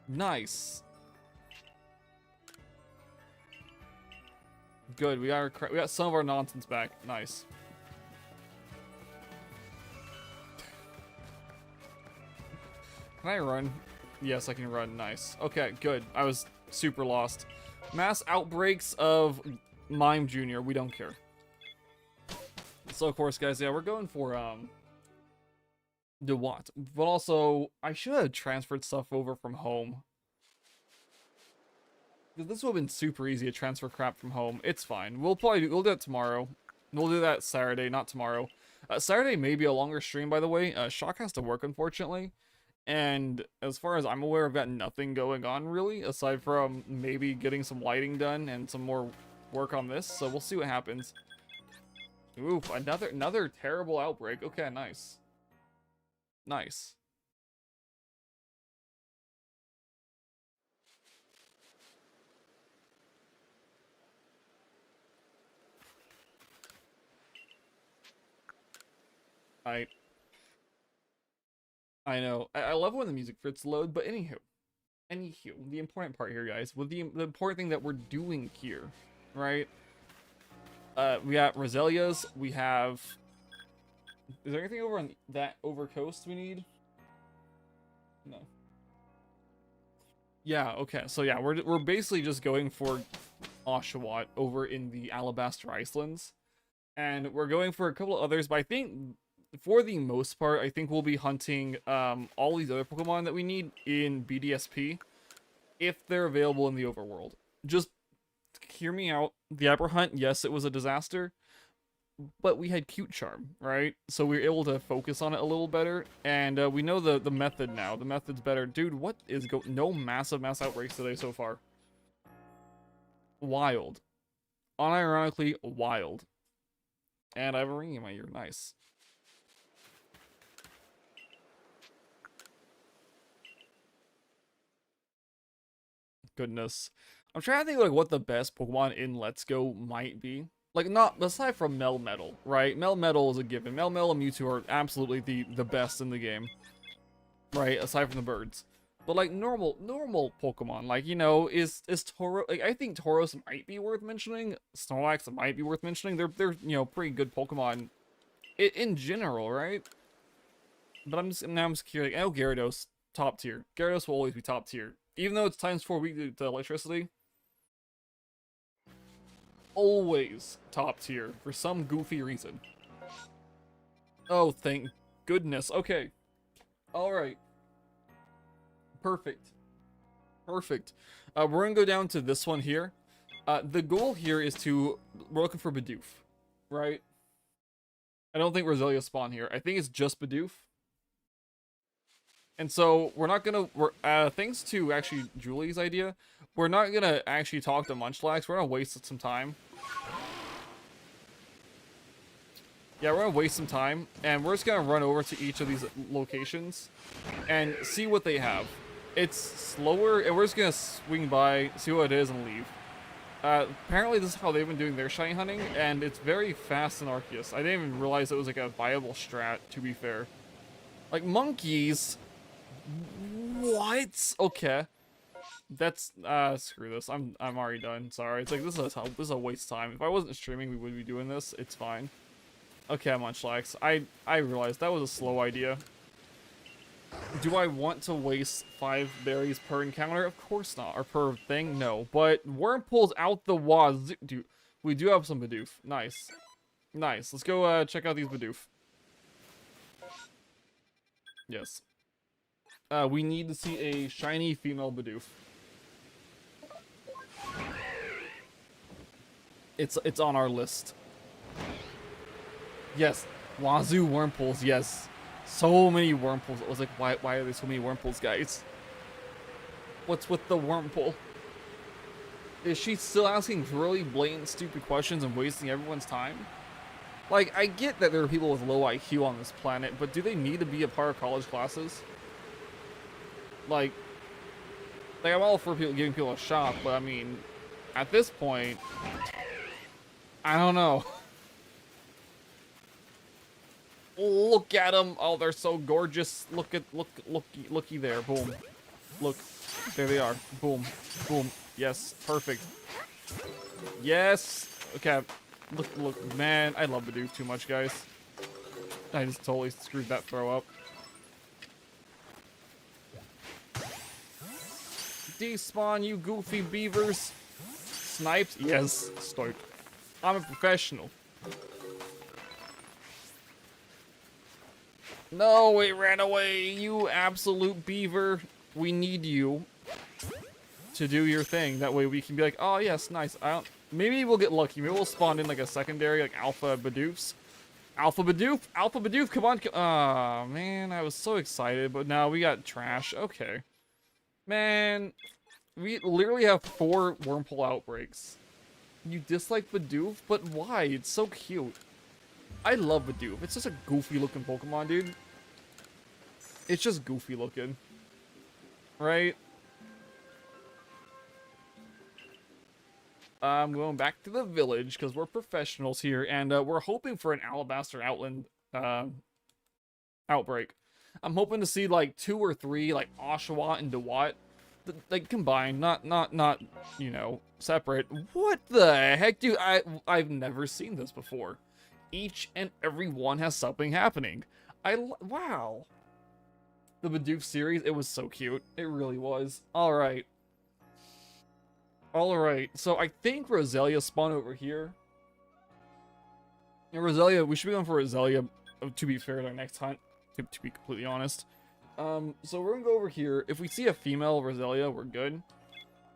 [SPEAKER 1] Nice. Good, we got some of our nonsense back. Nice. Can I run? Yes, I can run. Nice. Okay, good. I was super lost. Mass outbreaks of Mime Jr. We don't care. So, of course, guys, yeah, we're going for, the what? But also, I should have transferred stuff over from home. This would have been super easy to transfer crap from home. It's fine. We'll do that tomorrow. We'll do that Saturday, not tomorrow. Saturday may be a longer stream, by the way. Shock has to work, unfortunately. And as far as I'm aware, I've got nothing going on, really, aside from maybe getting some lighting done and some more work on this. So we'll see what happens. Oof, another terrible outbreak. Okay, nice. Nice. I know. I love when the music fits load, but anywho, the important part here, guys, with the important thing that we're doing here, right? We got Roselia's. We have. Is there anything over on that over coast we need? No. Yeah. Okay. So yeah, we're basically just going for Oshawott over in the Alabaster Icelands, and we're going for a couple of others. But I think, for the most part, I think we'll be hunting all these other Pokemon that we need in BDSP, if they're available in the overworld. Just hear me out. The Abra Hunt, yes, it was a disaster, but we had Cute Charm, right? So we were able to focus on it a little better, and we know the method now. The method's better. Dude, what is no mass outbreaks today so far. Wild. Unironically, wild. And I have a ring in my ear. Nice. Goodness. I'm trying to think like what the best Pokemon in Let's Go might be. Like, not aside from Melmetal, right? Melmetal is a given. Melmetal and Mewtwo are absolutely the best in the game, right? Aside from the birds. But like normal Pokemon, like, you know, is Tauros, like, I think Tauros might be worth mentioning. Snorlax might be worth mentioning. They're you know, pretty good Pokemon in general, right? But I'm just curious. Like, I know Gyarados top tier. Gyarados will always be top tier, even though it's ×4 weak to electricity. Always top tier for some goofy reason. Oh, thank goodness. Okay. Alright. Perfect. Perfect. We're gonna go down to this one here. The goal here is we're looking for Bidoof, right? I don't think Roselia spawn here. I think it's just Bidoof. And so we're not gonna, thanks to actually Julie's idea, we're not gonna actually talk to Munchlax. We're gonna waste some time. Yeah, we're gonna waste some time, and we're just gonna run over to each of these locations and see what they have. It's slower, and we're just gonna swing by, see what it is, and leave. Apparently this is how they've been doing their shiny hunting, and it's very fast in Arceus. I didn't even realize it was like a viable strat, to be fair. Like, monkeys? What? Okay. That's, screw this. I'm already done. Sorry. It's like, this is a waste of time. If I wasn't streaming, we would be doing this. It's fine. Okay, Munchlax. I realized that was a slow idea. Do I want to waste 5 berries per encounter? Of course not. Or per thing? No. But Wurmple's out the wazoo. Dude, we do have some Bidoof. Nice. Nice. Let's go check out these Bidoof. Yes. We need to see a shiny female Bidoof. It's on our list. Yes. Wazoo Wurmples, yes. So many Wurmples. I was like, why are there so many Wurmples, guys? What's with the Wurmple? Is she still asking really blatant, stupid questions and wasting everyone's time? Like, I get that there are people with low IQ on this planet, but do they need to be a part of college classes? Like I'm all for people giving people a shot, but I mean, at this point, I don't know. Look at them! Oh, they're so gorgeous. Looky there. Boom. Look, there they are. Boom, boom. Yes, perfect. Yes. Okay. Look, man, I love Bidoof too much, guys. I just totally screwed that throw up. Despawn, you goofy beavers. Sniped? Yes, stoked. I'm a professional. No, it ran away, you absolute beaver. We need you to do your thing. That way we can be like, oh yes, nice. Maybe we'll get lucky. Maybe we'll spawn in like a secondary, like alpha Bidoofs. Alpha Bidoof, come on. Oh man, I was so excited, but now we got trash. Okay. Man, we literally have 4 wormhole outbreaks. You dislike Bidoof? But why? It's so cute. I love Bidoof. It's just a goofy looking Pokemon, dude. It's just goofy looking. Right? I'm going back to the village because we're professionals here, and we're hoping for an Alabaster Outland outbreak. I'm hoping to see like 2 or 3 like Oshawott and Dewott, like combined, not you know, separate. What the heck, dude? I've never seen this before. Each and every one has something happening. Wow. The Bidoof series, it was so cute. It really was. All right. Alright, so I think Roselia spawned over here. And Roselia, we should be going for Roselia, to be fair, to our next hunt, to be completely honest. So we're gonna go over here. If we see a female Roselia, we're good.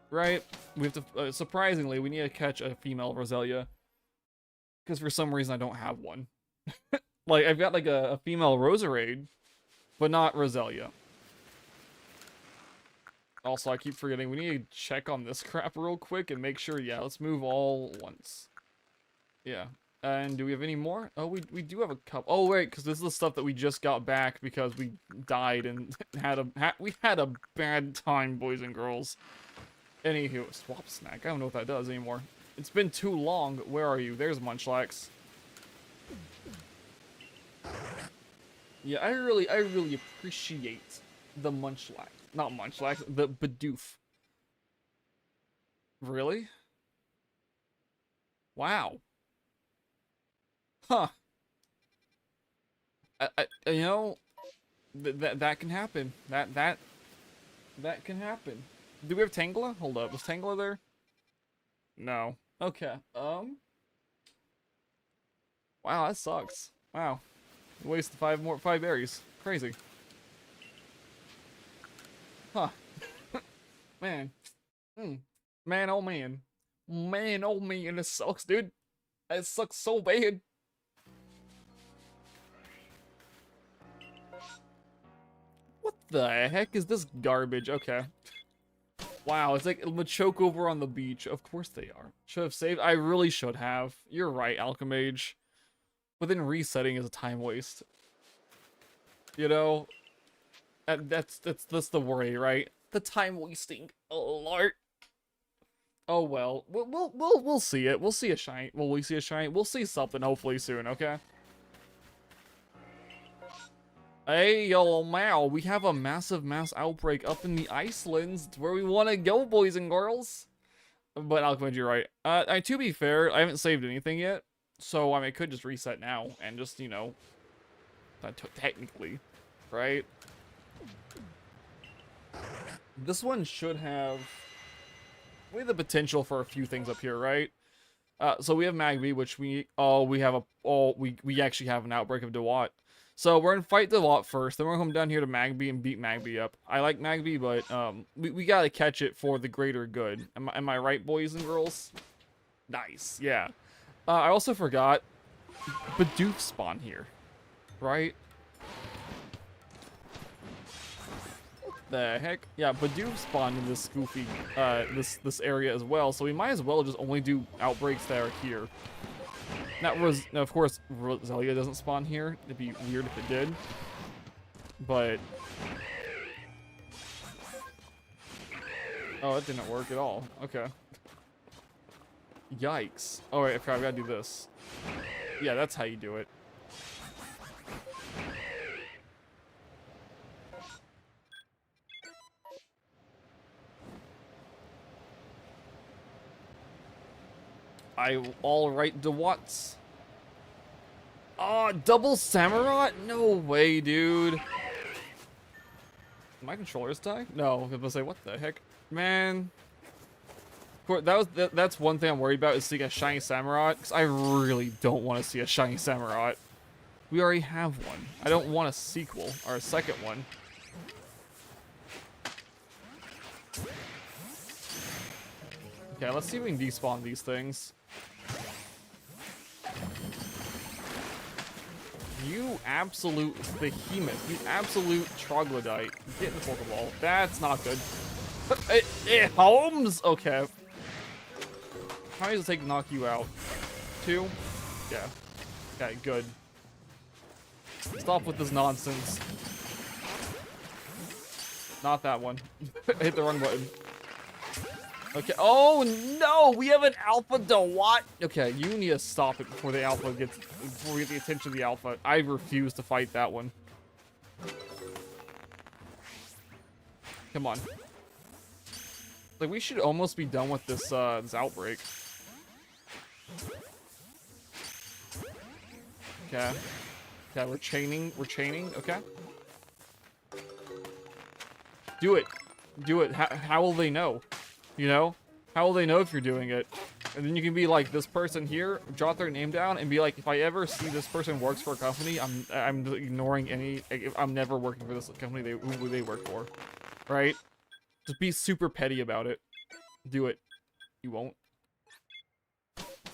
[SPEAKER 1] Right? We have to, surprisingly, we need to catch a female Roselia. Because for some reason I don't have one. Like, I've got like a female Roserade, but not Roselia. Also, I keep forgetting, we need to check on this crap real quick and make sure, yeah, let's move all once. Yeah. And do we have any more? Oh, we do have a couple. Oh, wait, because this is the stuff that we just got back because we died and we had a bad time, boys and girls. Anywho, swap snack. I don't know what that does anymore. It's been too long. Where are you? There's Munchlax. Yeah, I really appreciate the Munchlax. Not Munchlax, the Bidoof. Really? Wow. Huh. You know, that can happen. That can happen. Do we have Tangela? Hold up, was Tangela there? No. Okay. Wow, that sucks. Wow. Wasted 5 berries. Crazy. Huh. Man. Man, oh man. Man, oh man, this sucks, dude. It sucks so bad. What the heck is this garbage? Okay. Wow, it's like a Machoke over on the beach. Of course they are. Should have saved. I really should have. You're right, Alchemage. But then resetting is a time waste. You know? That's the worry, right? The time wasting alert. Oh well, we'll see it. We'll see a shiny. Will we see a shiny? We'll see something hopefully soon. Okay. Hey yo, Mao, we have a massive mass outbreak up in the Icelands. It's where we want to go, boys and girls. But Alchemage, you're right. To be fair, I haven't saved anything yet, so I could just reset now and just, you know, technically, right? This one should have the potential for a few things up here, right? So we have Magby, which we actually have an outbreak of Dewott. So we're gonna fight Dewott first, then we're gonna come down here to Magby and beat Magby up. I like Magby, but we gotta catch it for the greater good. Am I right, boys and girls? Nice, yeah. I also forgot Bidoof spawn here, right? the heck? Yeah, Bidoof spawned in this goofy, this area as well, so we might as well just only do outbreaks that are here. Now, of course, Roselia doesn't spawn here. It'd be weird if it did. But... oh, it didn't work at all. Okay. Yikes. Oh, wait, I gotta do this. Yeah, that's how you do it. All right, DeWatts. Oh, double Samurott? No way, dude. My controllers die? No, I was gonna say, what the heck, man. That's one thing I'm worried about is seeing a shiny Samurott, because I really don't want to see a shiny Samurott. We already have one. I don't want a sequel or a second one. Okay, let's see if we can despawn these things. You absolute behemoth. You absolute troglodyte. Get in the Pokeball. That's not good. Holmes? Okay. How many does it take to knock you out? 2? Yeah. Okay, good. Stop with this nonsense. Not that one. I hit the wrong button. Okay. Oh no, we have an Alpha DeWatt. Okay, you need to stop it before the Alpha gets, before we get the attention of the Alpha. I refuse to fight that one. Come on. Like, we should almost be done with this this outbreak. Okay. Okay, we're chaining. Okay. Do it. Do it. How will they know? You know? How will they know if you're doing it? And then you can be like, this person here, jot their name down, and be like, if I ever see this person works for a company, I'm ignoring any, I'm never working for this company who they work for. Right? Just be super petty about it. Do it. You won't.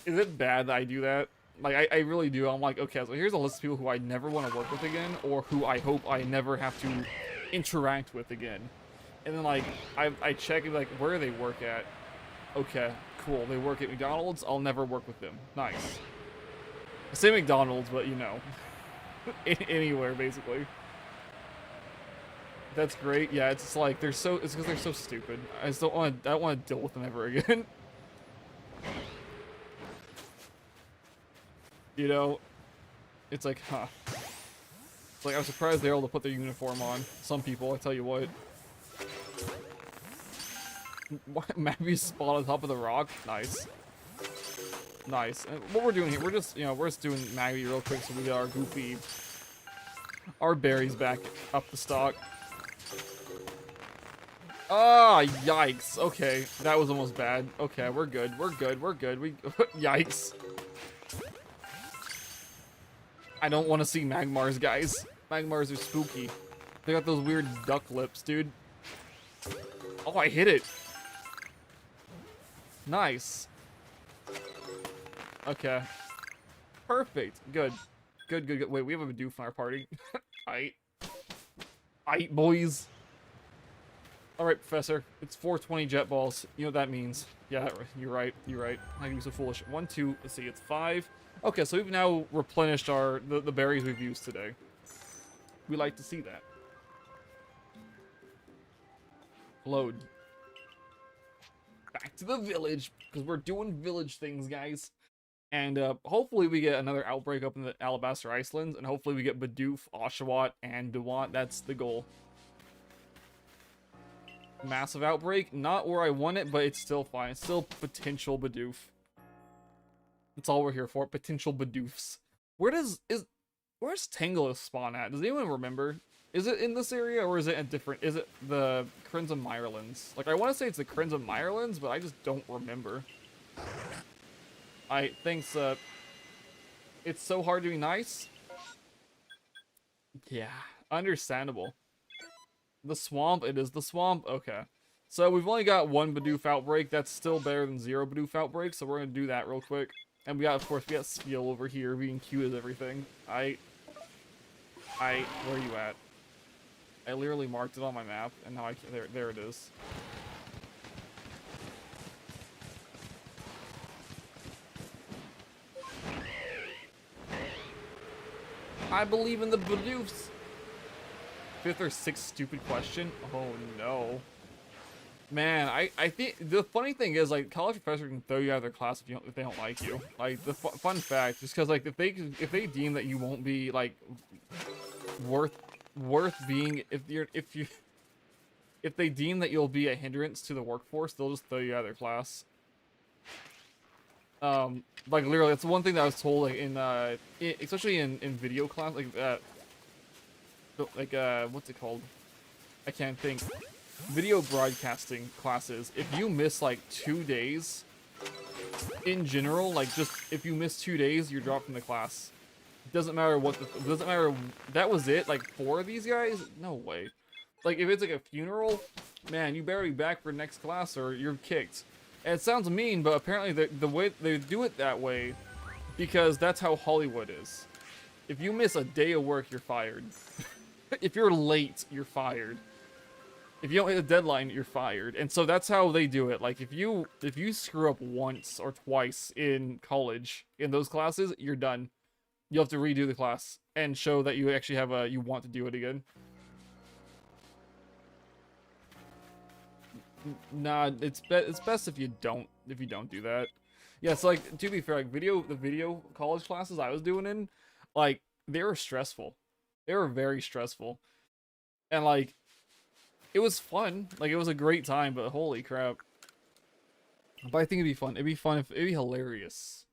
[SPEAKER 1] Is it bad that I do that? Like, I really do. I'm like, okay, so here's a list of people who I never want to work with again, or who I hope I never have to interact with again. And then, like, I check and, like, where do they work at? Okay, cool. They work at McDonald's. I'll never work with them. Nice. I say McDonald's, but, you know. Anywhere, basically. That's great. Yeah, it's just like, it's because they're so stupid. I don't want to deal with them ever again. You know? It's like, huh. It's like, I'm surprised they're able to put their uniform on. Some people, I tell you what. Maybe spawn on top of the rock. Nice. Nice. And what we're doing here, we're just doing Magby real quick so we get our goofy, our berries back up the stock. Ah, yikes. Okay, that was almost bad. Okay, we're good. We're good. Yikes. I don't want to see Magmars, guys. Magmars are spooky. They got those weird duck lips, dude. Oh, I hit it. Nice. Okay. Perfect. Good. Good. Wait, we have a Bidoof in our party. Aight, boys. Alright, Professor. It's 420 jet balls. You know what that means. Yeah, you're right. I can be so foolish. 1, 2, let's see, it's 5. Okay, so we've now replenished the berries we've used today. We like to see that. Load. Back to the village, because we're doing village things, guys. And hopefully we get another outbreak up in the Alabaster Icelands, and hopefully we get Bidoof, Oshawott, and DeWatt. That's the goal. Massive outbreak, not where I want it, but it's still fine. It's still potential Bidoof. That's all we're here for. Potential Bidoofs. Where's Tangela spawn at? Does anyone remember? Is it in this area, or is it a different... Is it the Crimson Mirelands? Like, I want to say it's the Crimson Mirelands, but I just don't remember. Thanks, it's so hard to be nice? Yeah, understandable. The swamp, it is the swamp? Okay. So, we've only got 1 Bidoof outbreak. That's still better than 0 Bidoof outbreaks, so we're gonna do that real quick. And of course, we got Spiel over here being cute as everything. Where are you at? I literally marked it on my map, and now there it is. I believe in the Bidoofs. 5th or 6th stupid question. Oh no. Man, I think the funny thing is, like, college professors can throw you out of their class if they don't like you. Like, the fun fact, just because, like, if they deem that you won't be, like, worth being, if they deem that you'll be a hindrance to the workforce, they'll just throw you out of their class. Like, literally, that's one thing that I was told, like, especially in video class, like, what's it called? I can't think. Video broadcasting classes. If you miss, like, 2 days, in general, like, just, if you miss 2 days, you're dropped from the class. It doesn't matter what doesn't matter, that was it? Like, 4 of these guys? No way. Like, if it's, like, a funeral, man, you better be back for next class or you're kicked. And it sounds mean, but apparently the way they do it that way, because that's how Hollywood is. If you miss a day of work, you're fired. If you're late, you're fired. If you don't hit a deadline, you're fired. And so that's how they do it. Like, if you screw up once or twice in college, in those classes, you're done. You'll have to redo the class and show that you actually have you want to do it again. Nah, it's best if you don't do that. Yeah, so, like, to be fair, like, the video college classes I was doing in, like, they were stressful. They were very stressful. And, like, it was fun. Like, it was a great time, but holy crap. But I think it'd be fun. It'd be hilarious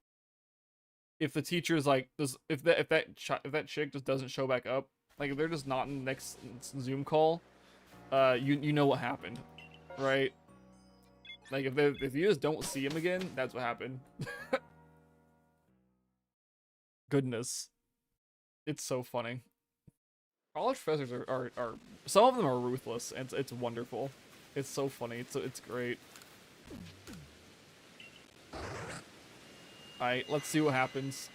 [SPEAKER 1] if the teacher's like, if that chick just doesn't show back up. Like, if they're just not in the next Zoom call, you know what happened, right? Like, if you just don't see him again, that's what happened. Goodness, it's so funny. College professors are some of them are ruthless, and it's wonderful. It's so funny. It's great. Alright, let's see what happens.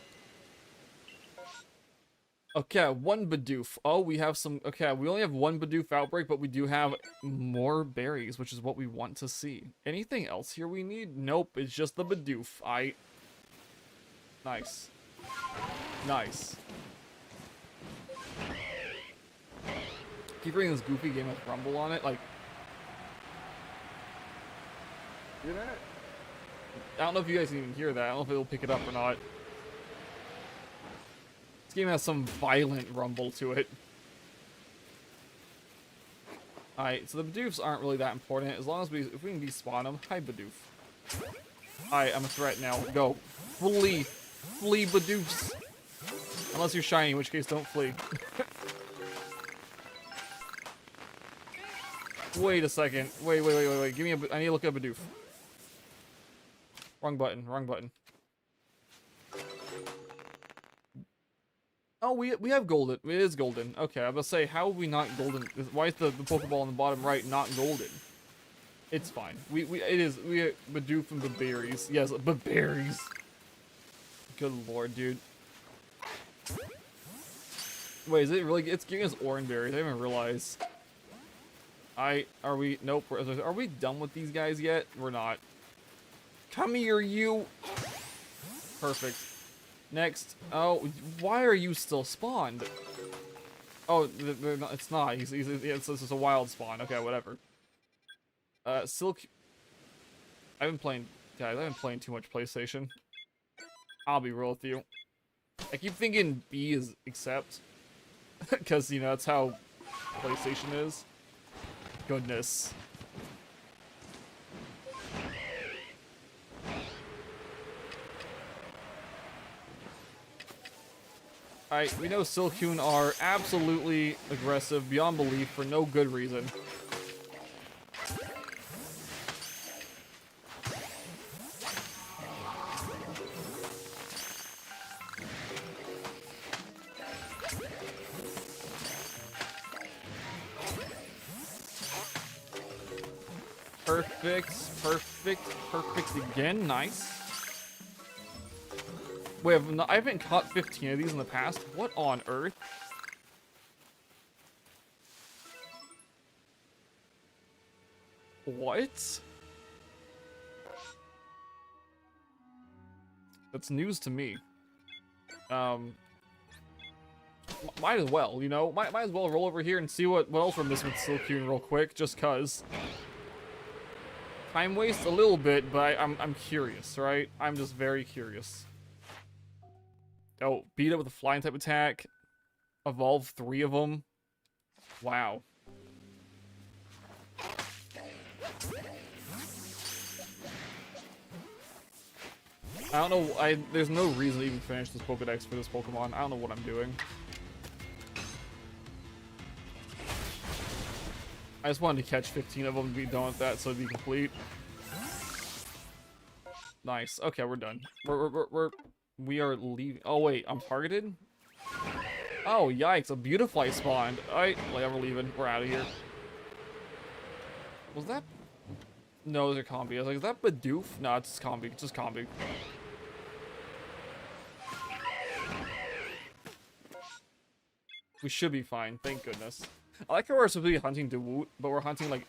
[SPEAKER 1] Okay, 1 Bidoof. Oh, we have some... Okay, we only have 1 Bidoof outbreak, but we do have more berries, which is what we want to see. Anything else here we need? Nope, it's just the Bidoof. Nice. Nice. Keep reading this goofy game with Rumble on it, like... Hear that? I don't know if you guys can even hear that. I don't know if it'll pick it up or not. This game has some violent rumble to it. Alright, so the Bidoofs aren't really that important, as long as if we can despawn them. Hi, Bidoof. Alright, I'm a threat now. Go. Flee. Flee, Bidoofs. Unless you're shiny, in which case don't flee. Wait a second. Wait. Give me I need to look at Bidoof. Wrong button, wrong button. Oh, we have golden. It is golden. Okay, I was about to say, how are we not golden? Why is the Pokeball on the bottom right not golden? It's fine. We Bidoof and Baberries. Yes, Baberries. Good lord, dude. Wait, is it really? It's giving us orange berries. I didn't even realize. Nope. Are we done with these guys yet? We're not. Come here, you. Perfect. Next. Oh, why are you still spawned? Oh, it's not. It's just a wild spawn. Okay, whatever. Silk. Guys, I've been playing too much PlayStation. I'll be real with you. I keep thinking B is accept. Because, you know, that's how PlayStation is. Goodness. Alright, we know Silcoon are absolutely aggressive beyond belief for no good reason. Perfect again. Nice. Wait, I haven't caught 15 of these in the past. What on earth? What? That's news to me. Might as well, you know? Might as well roll over here and see what else we're missing with Silcoon real quick, just cuz. Time waste a little bit, but I'm curious, right? I'm just very curious. Oh, beat it with a flying type attack. Evolve 3 of them. Wow. I don't know, there's no reason to even finish this Pokedex for this Pokemon. I don't know what I'm doing. I just wanted to catch 15 of them and be done with that so it'd be complete. Nice. Okay, we're done. We are leaving. Oh, wait, I'm targeted? Oh, yikes, a Beautifly spawned. Alright, we're leaving. We're out of here. Was that? No, those are Combi. I was like, is that Bidoof? No, it's Combi. It's just Combi. We should be fine, thank goodness. I like how we're supposed to be hunting Dawoot, but we're hunting, like,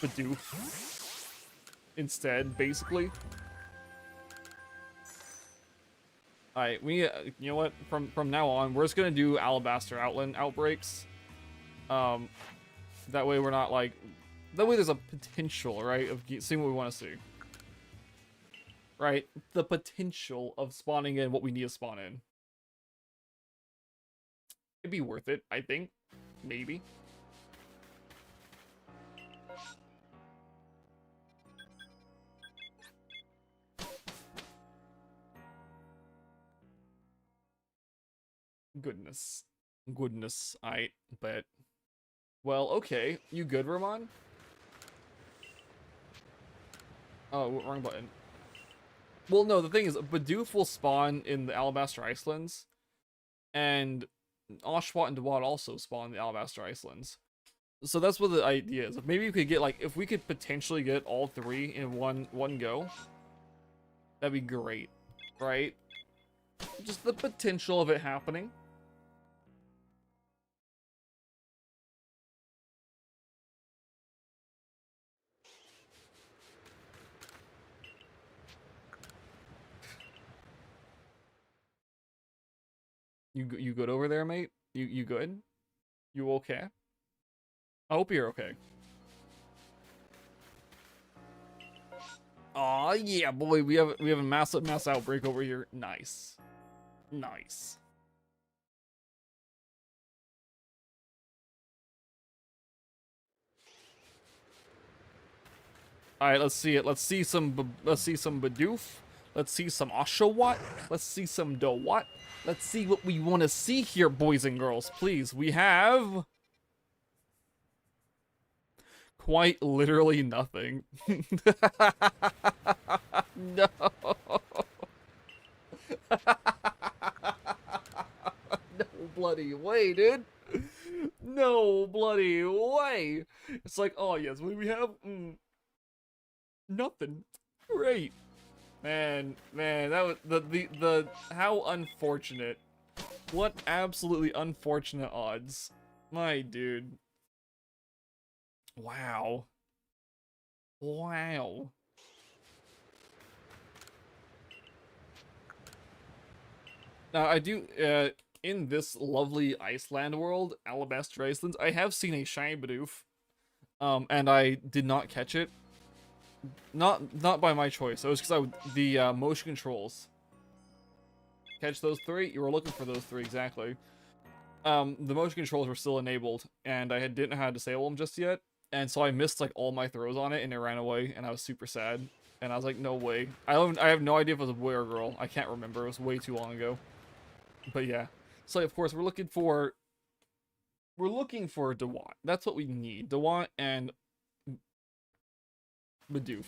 [SPEAKER 1] Bidoof instead, basically. Alright, you know what? From now on, we're just gonna do Alabaster Outland outbreaks. That way we're not, like... That way there's a potential, right, of seeing what we want to see. Right? The potential of spawning in what we need to spawn in. It'd be worth it, I think. Maybe. Goodness, I bet. Well, okay. You good, Ramon? Oh, wrong button. Well, no, the thing is, Bidoof will spawn in the Alabaster Icelands, and Oshawott and Dewott also spawn in the Alabaster Icelands. So that's what the idea is. Maybe we could get, like, if we could potentially get all 3 in one go, that'd be great, right? Just the potential of it happening. You good over there, mate? You good? You okay? I hope you're okay. Aw, yeah, boy, we have a mass outbreak over here. Nice. Nice. Alright, let's see it. Let's see some Bidoof. Let's see some Oshawott. Let's see some Dewott. Let's see what we want to see here, boys and girls. Please, we have... quite literally nothing. No. No bloody way, dude. No bloody way. It's like, oh yes, we have nothing. Great. Man, that was the how unfortunate. What absolutely unfortunate odds. My dude. Wow. Wow. Now, I do, in this lovely Iceland world, Alabaster Icelands, I have seen a shiny Bidoof, and I did not catch it. Not by my choice. It was because the motion controls. Catch those 3? You were looking for those 3, exactly. The motion controls were still enabled, and I didn't know how to disable them just yet. And so I missed, like, all my throws on it, and it ran away, and I was super sad. And I was like, no way. I have no idea if it was a boy or a girl. I can't remember. It was way too long ago. But yeah. So, of course, we're looking for Dewott. That's what we need. Dewott and Bidoof.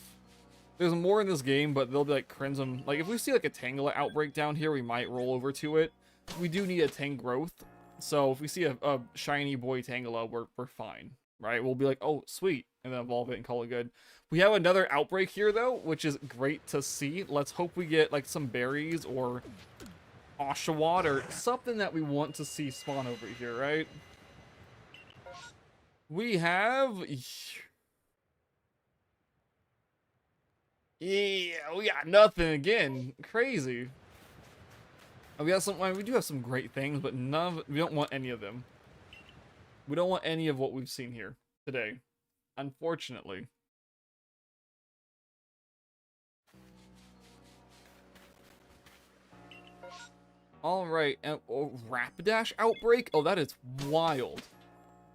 [SPEAKER 1] There's more in this game, but they'll be, like, Crimson. Like, if we see, like, a Tangela outbreak down here, we might roll over to it. We do need a Tangrowth. So, if we see a shiny boy Tangela, we're fine. Right? We'll be like, oh, sweet. And then evolve it and call it good. We have another outbreak here, though, which is great to see. Let's hope we get, like, some berries or Oshawott or something that we want to see spawn over here, right? We have... Yeah, we got nothing again. Crazy. We got some. I mean, we do have some great things, but none. We don't want any of them. We don't want any of what we've seen here today, unfortunately. All right, and Rapidash outbreak. Oh, that is wild.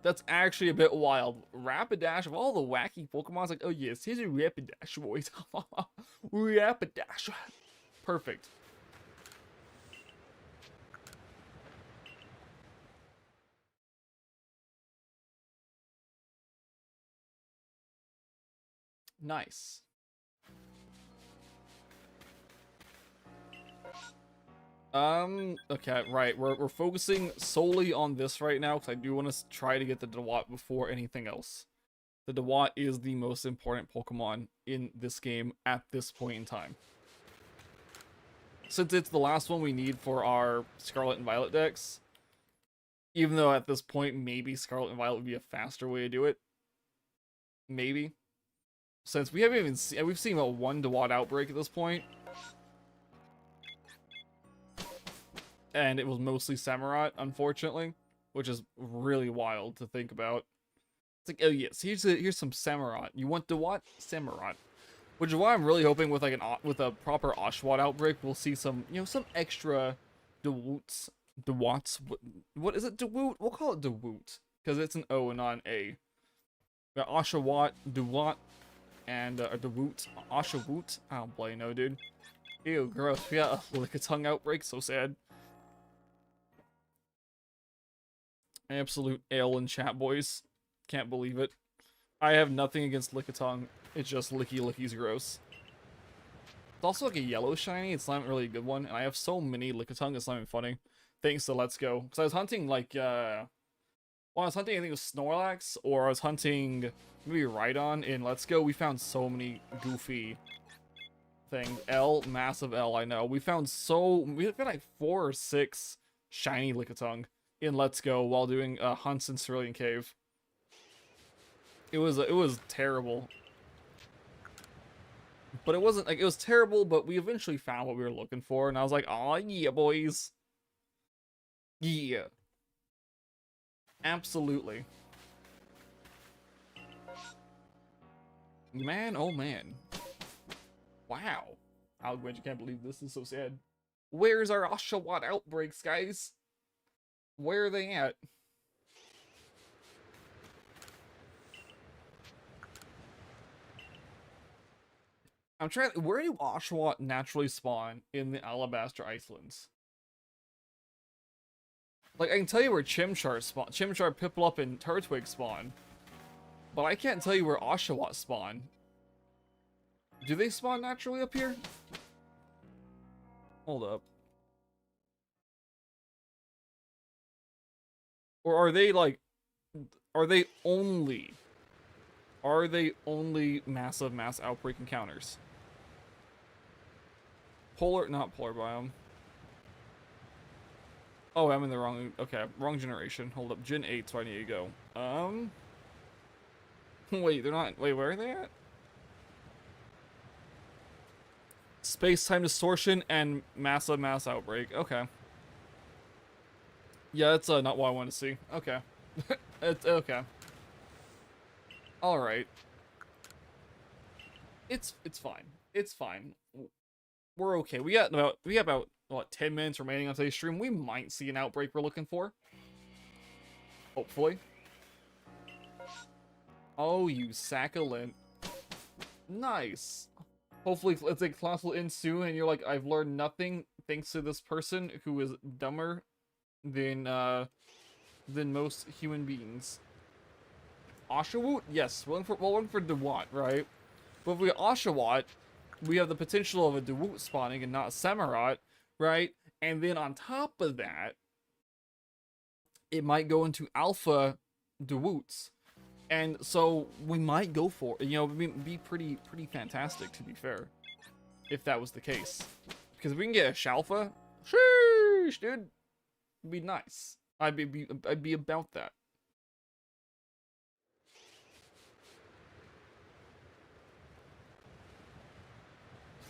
[SPEAKER 1] That's actually a bit wild. Rapidash, of all the wacky Pokemon, it's like, oh yes, here's a Rapidash, boys. Rapidash. Perfect. Nice. Okay, right. We're focusing solely on this right now, because I do want to try to get the Dewott before anything else. The Dewott is the most important Pokemon in this game at this point in time. Since it's the last one we need for our Scarlet and Violet decks, even though at this point maybe Scarlet and Violet would be a faster way to do it. Maybe. Since we haven't even seen, we've seen about one Dewott outbreak at this point. And it was mostly Samurott, unfortunately, which is really wild to think about. It's like, oh yes, here's some Samurott. You want Dewott? Samurott. Which is why I'm really hoping with like a proper Oshawott outbreak, we'll see some, you know, some extra Dewotts. What is it? Dewoot? We'll call it Dewoot because it's an O and not an A. We got Oshawott, Dewott, and Dewoot, Oshawoot. I don't bloody know, dude. Ew, gross. We got a Lickitung outbreak. So sad. Absolute ale in chat, boys. Can't believe it. I have nothing against Lickitung. It's just Licky's gross. It's also like a yellow shiny. It's not really a good one. And I have so many Lickitung, it's not even funny. Thanks to Let's Go. Because I was hunting like, well, I was hunting, I think it was Snorlax, or I was hunting maybe Rhydon in Let's Go. We found so many goofy things. Massive L, I know. We found like 4 or 6 shiny Lickitung in Let's Go while doing hunts in Cerulean Cave. It was terrible. But it wasn't like, it was terrible, but we eventually found what we were looking for, and I was like, aw, yeah, boys. Yeah. Absolutely. Man, oh man. Wow. Algwedge, I can't believe this is so sad. Where's our Oshawott outbreaks, guys? Where are they at? I'm trying. Where do Oshawott naturally spawn in the Alabaster Icelands? Like, I can tell you where Chimchar spawn. Chimchar, Piplup, and Turtwig spawn. But I can't tell you where Oshawott spawn. Do they spawn naturally up here? Hold up. Or are they like... Are they only massive mass outbreak encounters? Not polar biome. Oh, I'm in the wrong, okay, wrong generation. Hold up, Gen 8, so I need to go. Wait, they're not, wait, where are they at? Space-time distortion and massive mass outbreak, okay. Yeah, that's not what I want to see. Okay. It's okay. Alright. It's fine. It's fine. We're okay. We got about what, 10 minutes remaining on today's stream. We might see an outbreak we're looking for. Hopefully. Oh, you sack of lint. Nice. Hopefully, let's say class will end soon, and you're like, I've learned nothing thanks to this person who is dumber than most human beings. Oshawott? Yes, one for Dewott, right? But if we Oshawott, we have the potential of a Dewoot spawning and not a Samurott, right? And then on top of that, it might go into alpha Dewoots. And so we might go for it, you know, be pretty fantastic, to be fair, if that was the case. Because if we can get a Shalfa, sheesh, dude, it'd be nice. I'd be about that.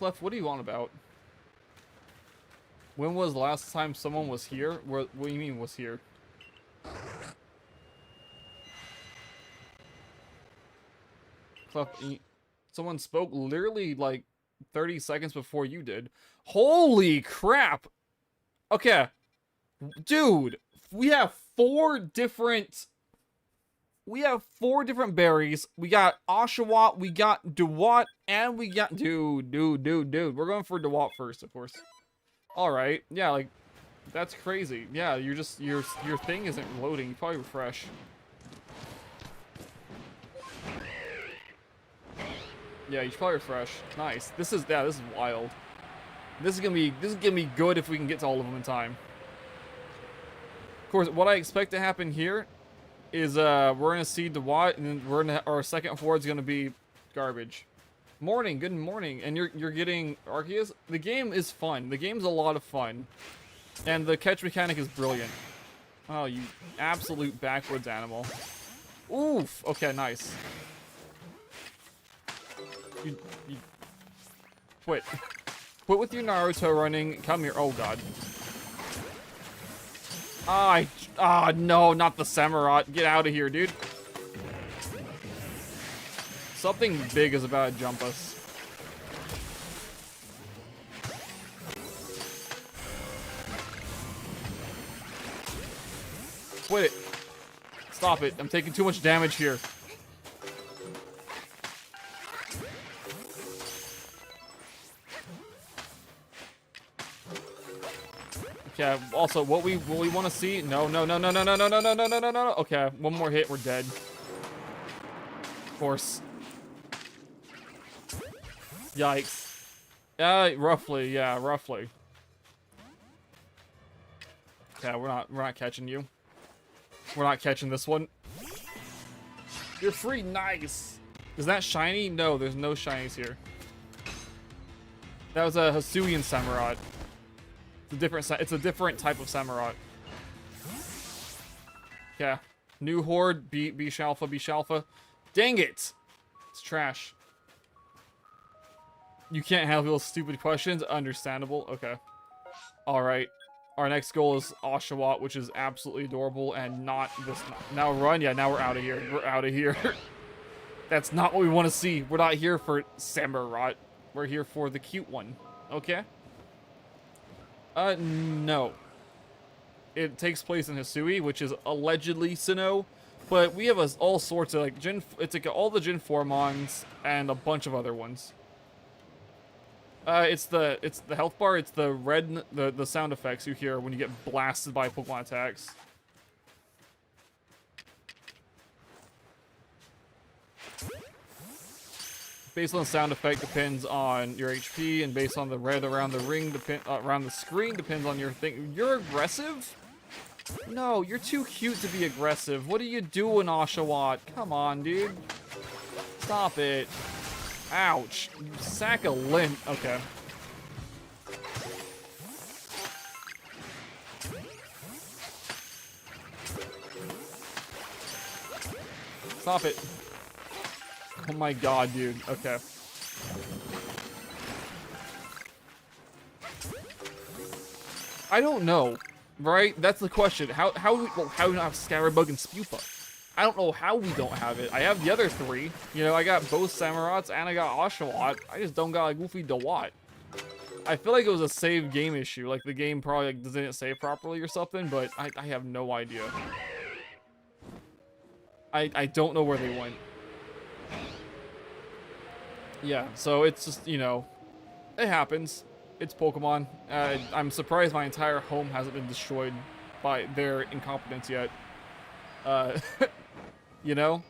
[SPEAKER 1] Clef, what do you want about? When was the last time someone was here? What do you mean was here? Clef, someone spoke literally like 30 seconds before you did. Holy crap! Okay. Dude, we have four different berries. We got Oshawott, we got Dewott, and we got... Dude. We're going for Dewott first, of course. Alright. Yeah, like, that's crazy. Yeah, you're just... Your thing isn't loading. You probably refresh. Yeah, you should probably refresh. Nice. This is wild. This is gonna be good if we can get to all of them in time. Of course, what I expect to happen here is we're gonna see Dewott, and then our second forward's gonna be garbage. Morning, good morning, and you're getting Arceus. The game is fun. The game's a lot of fun, and the catch mechanic is brilliant. Oh, you absolute backwoods animal. Oof. Okay, nice. You quit. Quit with your Naruto running. Come here. Oh god. No, not the Samurott. Get out of here, dude. Something big is about to jump us. Quit it. Stop it. I'm taking too much damage here. Okay, also, what we want to see... No. Okay, one more hit, we're dead. Of course. Yikes. Roughly, yeah, roughly. Okay, we're not catching you. We're not catching this one. You're free, nice! Is that shiny? No, there's no shinies here. That was a Hisuian Samurott. It's a different type of Samurott. Yeah. New horde, Bishalfa. Dang it! It's trash. You can't handle those stupid questions? Understandable. Okay. Alright. Our next goal is Oshawott, which is absolutely adorable, and not this... Now run? Yeah, now we're out of here. We're out of here. That's not what we want to see. We're not here for Samurott. We're here for the cute one. Okay? No. It takes place in Hisui, which is allegedly Sinnoh, but we have all sorts of, like, it's like all the Gen 4 mons and a bunch of other ones. It's the health bar, it's the red, the sound effects you hear when you get blasted by Pokemon attacks. Based on the sound effect depends on your HP, and based on the red around the ring, around the screen depends on your thing. You're aggressive? No, you're too cute to be aggressive. What are you doing, Oshawott? Come on, dude. Stop it. Ouch. You sack of lint. Okay. Stop it. Oh my god, dude. Okay. I don't know, right? That's the question. How do we not have Scatterbug and Spewpa? I don't know how we don't have it. I have the other three. You know, I got both Samurotts and I got Oshawott. I just don't got a goofy Dewott. I feel like it was a save game issue. Like the game probably like, didn't save properly or something, but I have no idea. I don't know where they went. Yeah, so it's just, you know, it happens. It's Pokemon. I'm surprised my entire home hasn't been destroyed by their incompetence yet. You know?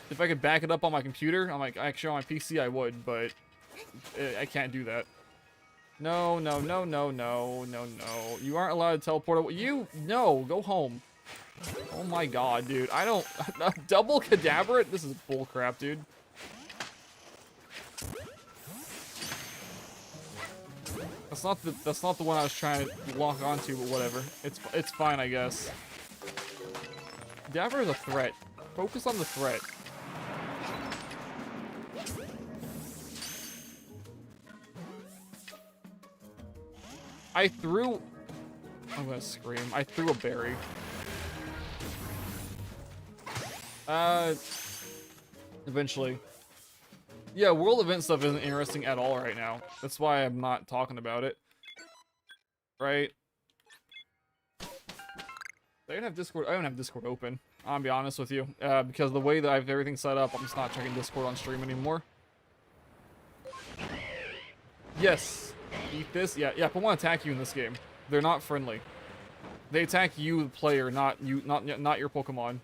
[SPEAKER 1] If I could back it up on my computer, I'm like, actually on my PC I would, but I can't do that. No. You aren't allowed to teleport. No, go home. Oh my god, dude. I don't... Double Cadaverate? This is bullcrap, dude. That's not the one I was trying to lock onto, but whatever. It's fine, I guess. Daver is a threat. Focus on the threat. I threw... I'm gonna scream. I threw a berry. Eventually. Yeah, world event stuff isn't interesting at all right now. That's why I'm not talking about it. Right? I don't have Discord. I don't have Discord open. I'll be honest with you. Because the way that I have everything set up, I'm just not checking Discord on stream anymore. Yes. Eat this. Yeah, Pokemon attack you in this game. They're not friendly. They attack you, the player, not you, not your Pokemon.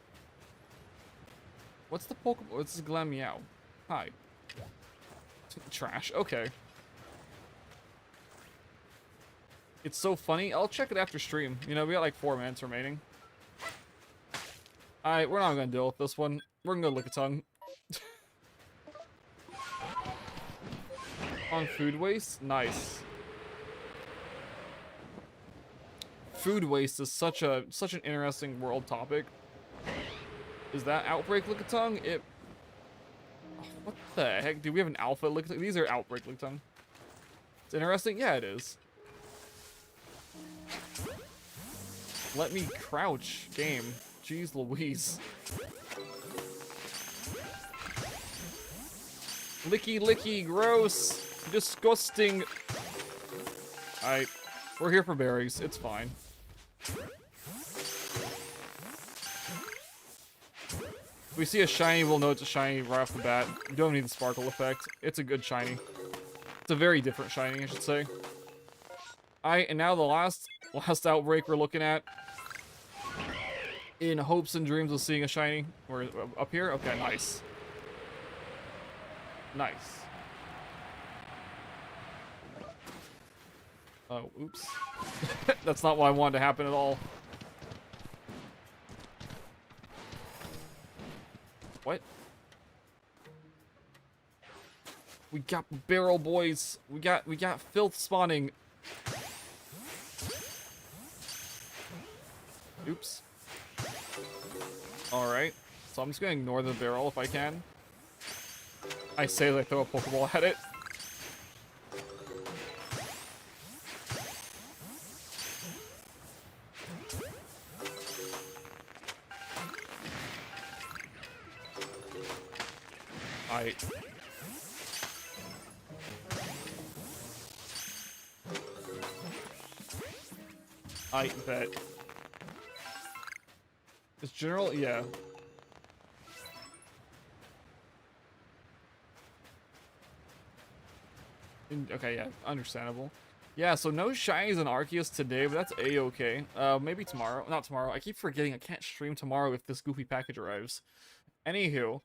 [SPEAKER 1] What's the Pokemon? What's this Glameow? Hi. Trash. Okay. It's so funny. I'll check it after stream. You know, we got like 4 minutes remaining. Alright, we're not gonna deal with this one. We're gonna go lick a tongue. On food waste? Nice. Food waste is such an interesting world topic. Is that Outbreak Lickitung? It... Oh, what the heck? Do we have an Alpha Lickitung? These are Outbreak Lickitung. It's interesting? Yeah, it is. Let me crouch, game. Jeez Louise. Licky, licky, gross. Disgusting. Alright. We're here for berries. It's fine. If we see a shiny, we'll know it's a shiny right off the bat. You don't need the sparkle effect. It's a good shiny. It's a very different shiny, I should say. Alright, and now the last outbreak we're looking at. In hopes and dreams of seeing a shiny. We're up here? Okay, nice. Nice. Oh, oops. That's not what I wanted to happen at all. What? We got barrel boys. We got filth spawning. Oops. Alright. So I'm just gonna ignore the barrel if I can. I say that I throw a Pokeball at it. I bet. Is general? Yeah. Okay, yeah, understandable. Yeah, so no shinies and Arceus today, but that's a-okay. Maybe tomorrow. Not tomorrow. I keep forgetting I can't stream tomorrow if this goofy package arrives. Anywho.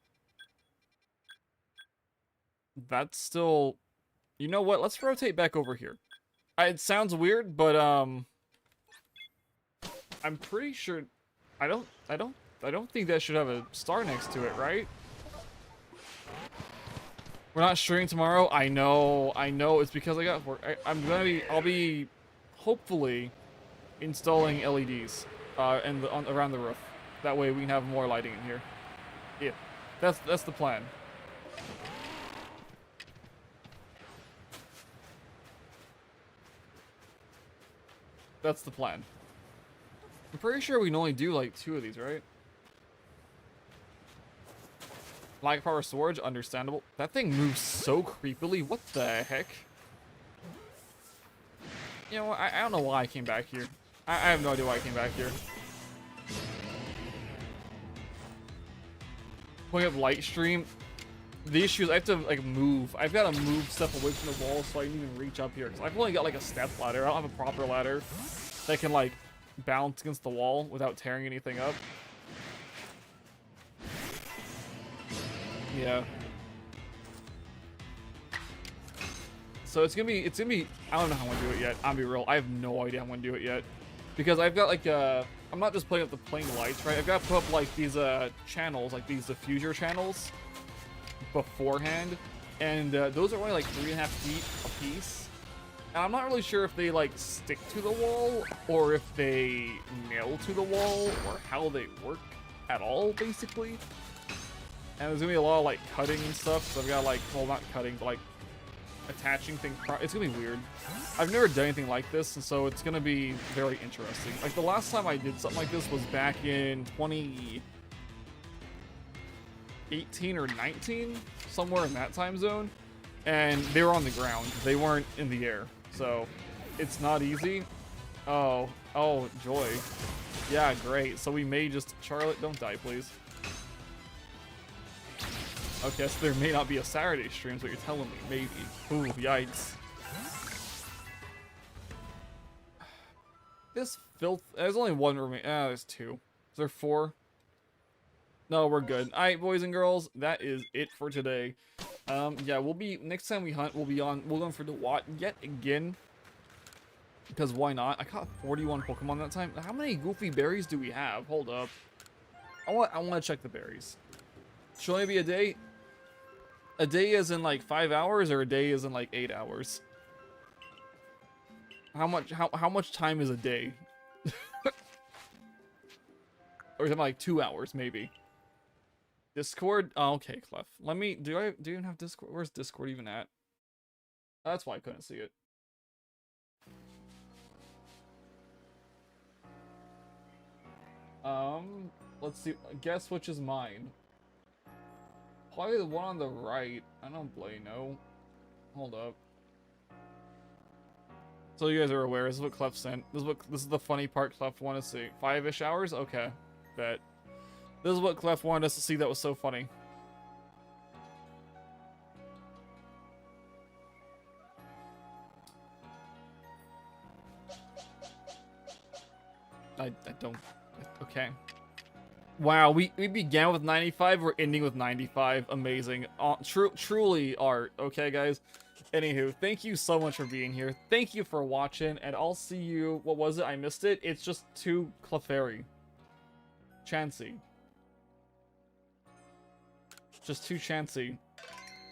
[SPEAKER 1] That's still... You know what? Let's rotate back over here. It sounds weird, but, I'm pretty sure... I don't think that should have a star next to it, right? We're not streaming tomorrow. I know. It's because I got work. I'll be hopefully installing LEDs around the roof. That way we can have more lighting in here. Yeah, that's the plan. That's the plan. I'm pretty sure we can only do like 2 of these, right? Light power storage, understandable. That thing moves so creepily. What the heck? You know, I don't know why I came back here. I have no idea why I came back here. Pulling up light stream. The issue is I have to like move. I've got to move stuff away from the wall so I can even reach up here. Cause I've only got like a step ladder. I don't have a proper ladder that can like bounce against the wall without tearing anything up. Yeah. So it's gonna be, I don't know how I'm gonna do it yet. I'll be real. I have no idea how I'm gonna do it yet. Because I've got like, I'm not just playing up the plain lights, right? I've got to put up like these, channels, like these diffuser channels beforehand. And, those are only like 3.5 feet a piece. And I'm not really sure if they like stick to the wall or if they nail to the wall or how they work at all, basically. And there's gonna be a lot of like cutting and stuff, so I've got like, well, not cutting, but like attaching things. It's gonna be weird. I've never done anything like this, and so it's gonna be very interesting. Like, the last time I did something like this was back in 2018 or 19, somewhere in that time zone, and they were on the ground. They weren't in the air, so it's not easy. Oh, joy. Yeah, great. So we may just... Charlotte, don't die, please. Okay, so there may not be a Saturday stream, is what you're telling me. Maybe. Ooh, yikes. This filth... There's only one remaining. Ah, there's two. Is there four? No, we're good. Alright, boys and girls, that is it for today. Yeah, we'll be... Next time we hunt, we'll going for the Watt yet again. Because why not? I caught 41 Pokemon that time. How many goofy berries do we have? Hold up. I want to check the berries. Should only be a day? A day is in like 5 hours, or a day is in like 8 hours? How much time is a day? Or is it like 2 hours maybe? Discord? Oh, okay, Clef. Let me... Do you even have Discord? Where's Discord even at? That's why I couldn't see it. Let's see. Guess which is mine. Probably the one on the right. I don't blame no. Hold up. So you guys are aware, this is what Clef sent. This is the funny part Clef wanted to see. 5-ish hours? Okay. Bet. This is what Clef wanted us to see that was so funny. I don't... Okay. Wow, we began with 95, we're ending with 95. Amazing. Truly art. Okay, guys? Anywho, thank you so much for being here. Thank you for watching, and I'll see you... What was it? I missed it. It's just two Clefairy. Chansey. Just two Chansey.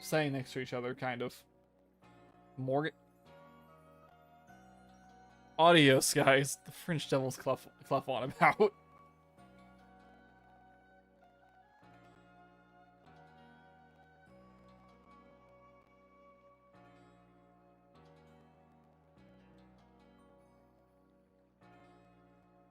[SPEAKER 1] Staying next to each other, kind of. Morgan... Adios, guys. The French Devil's Clef on about.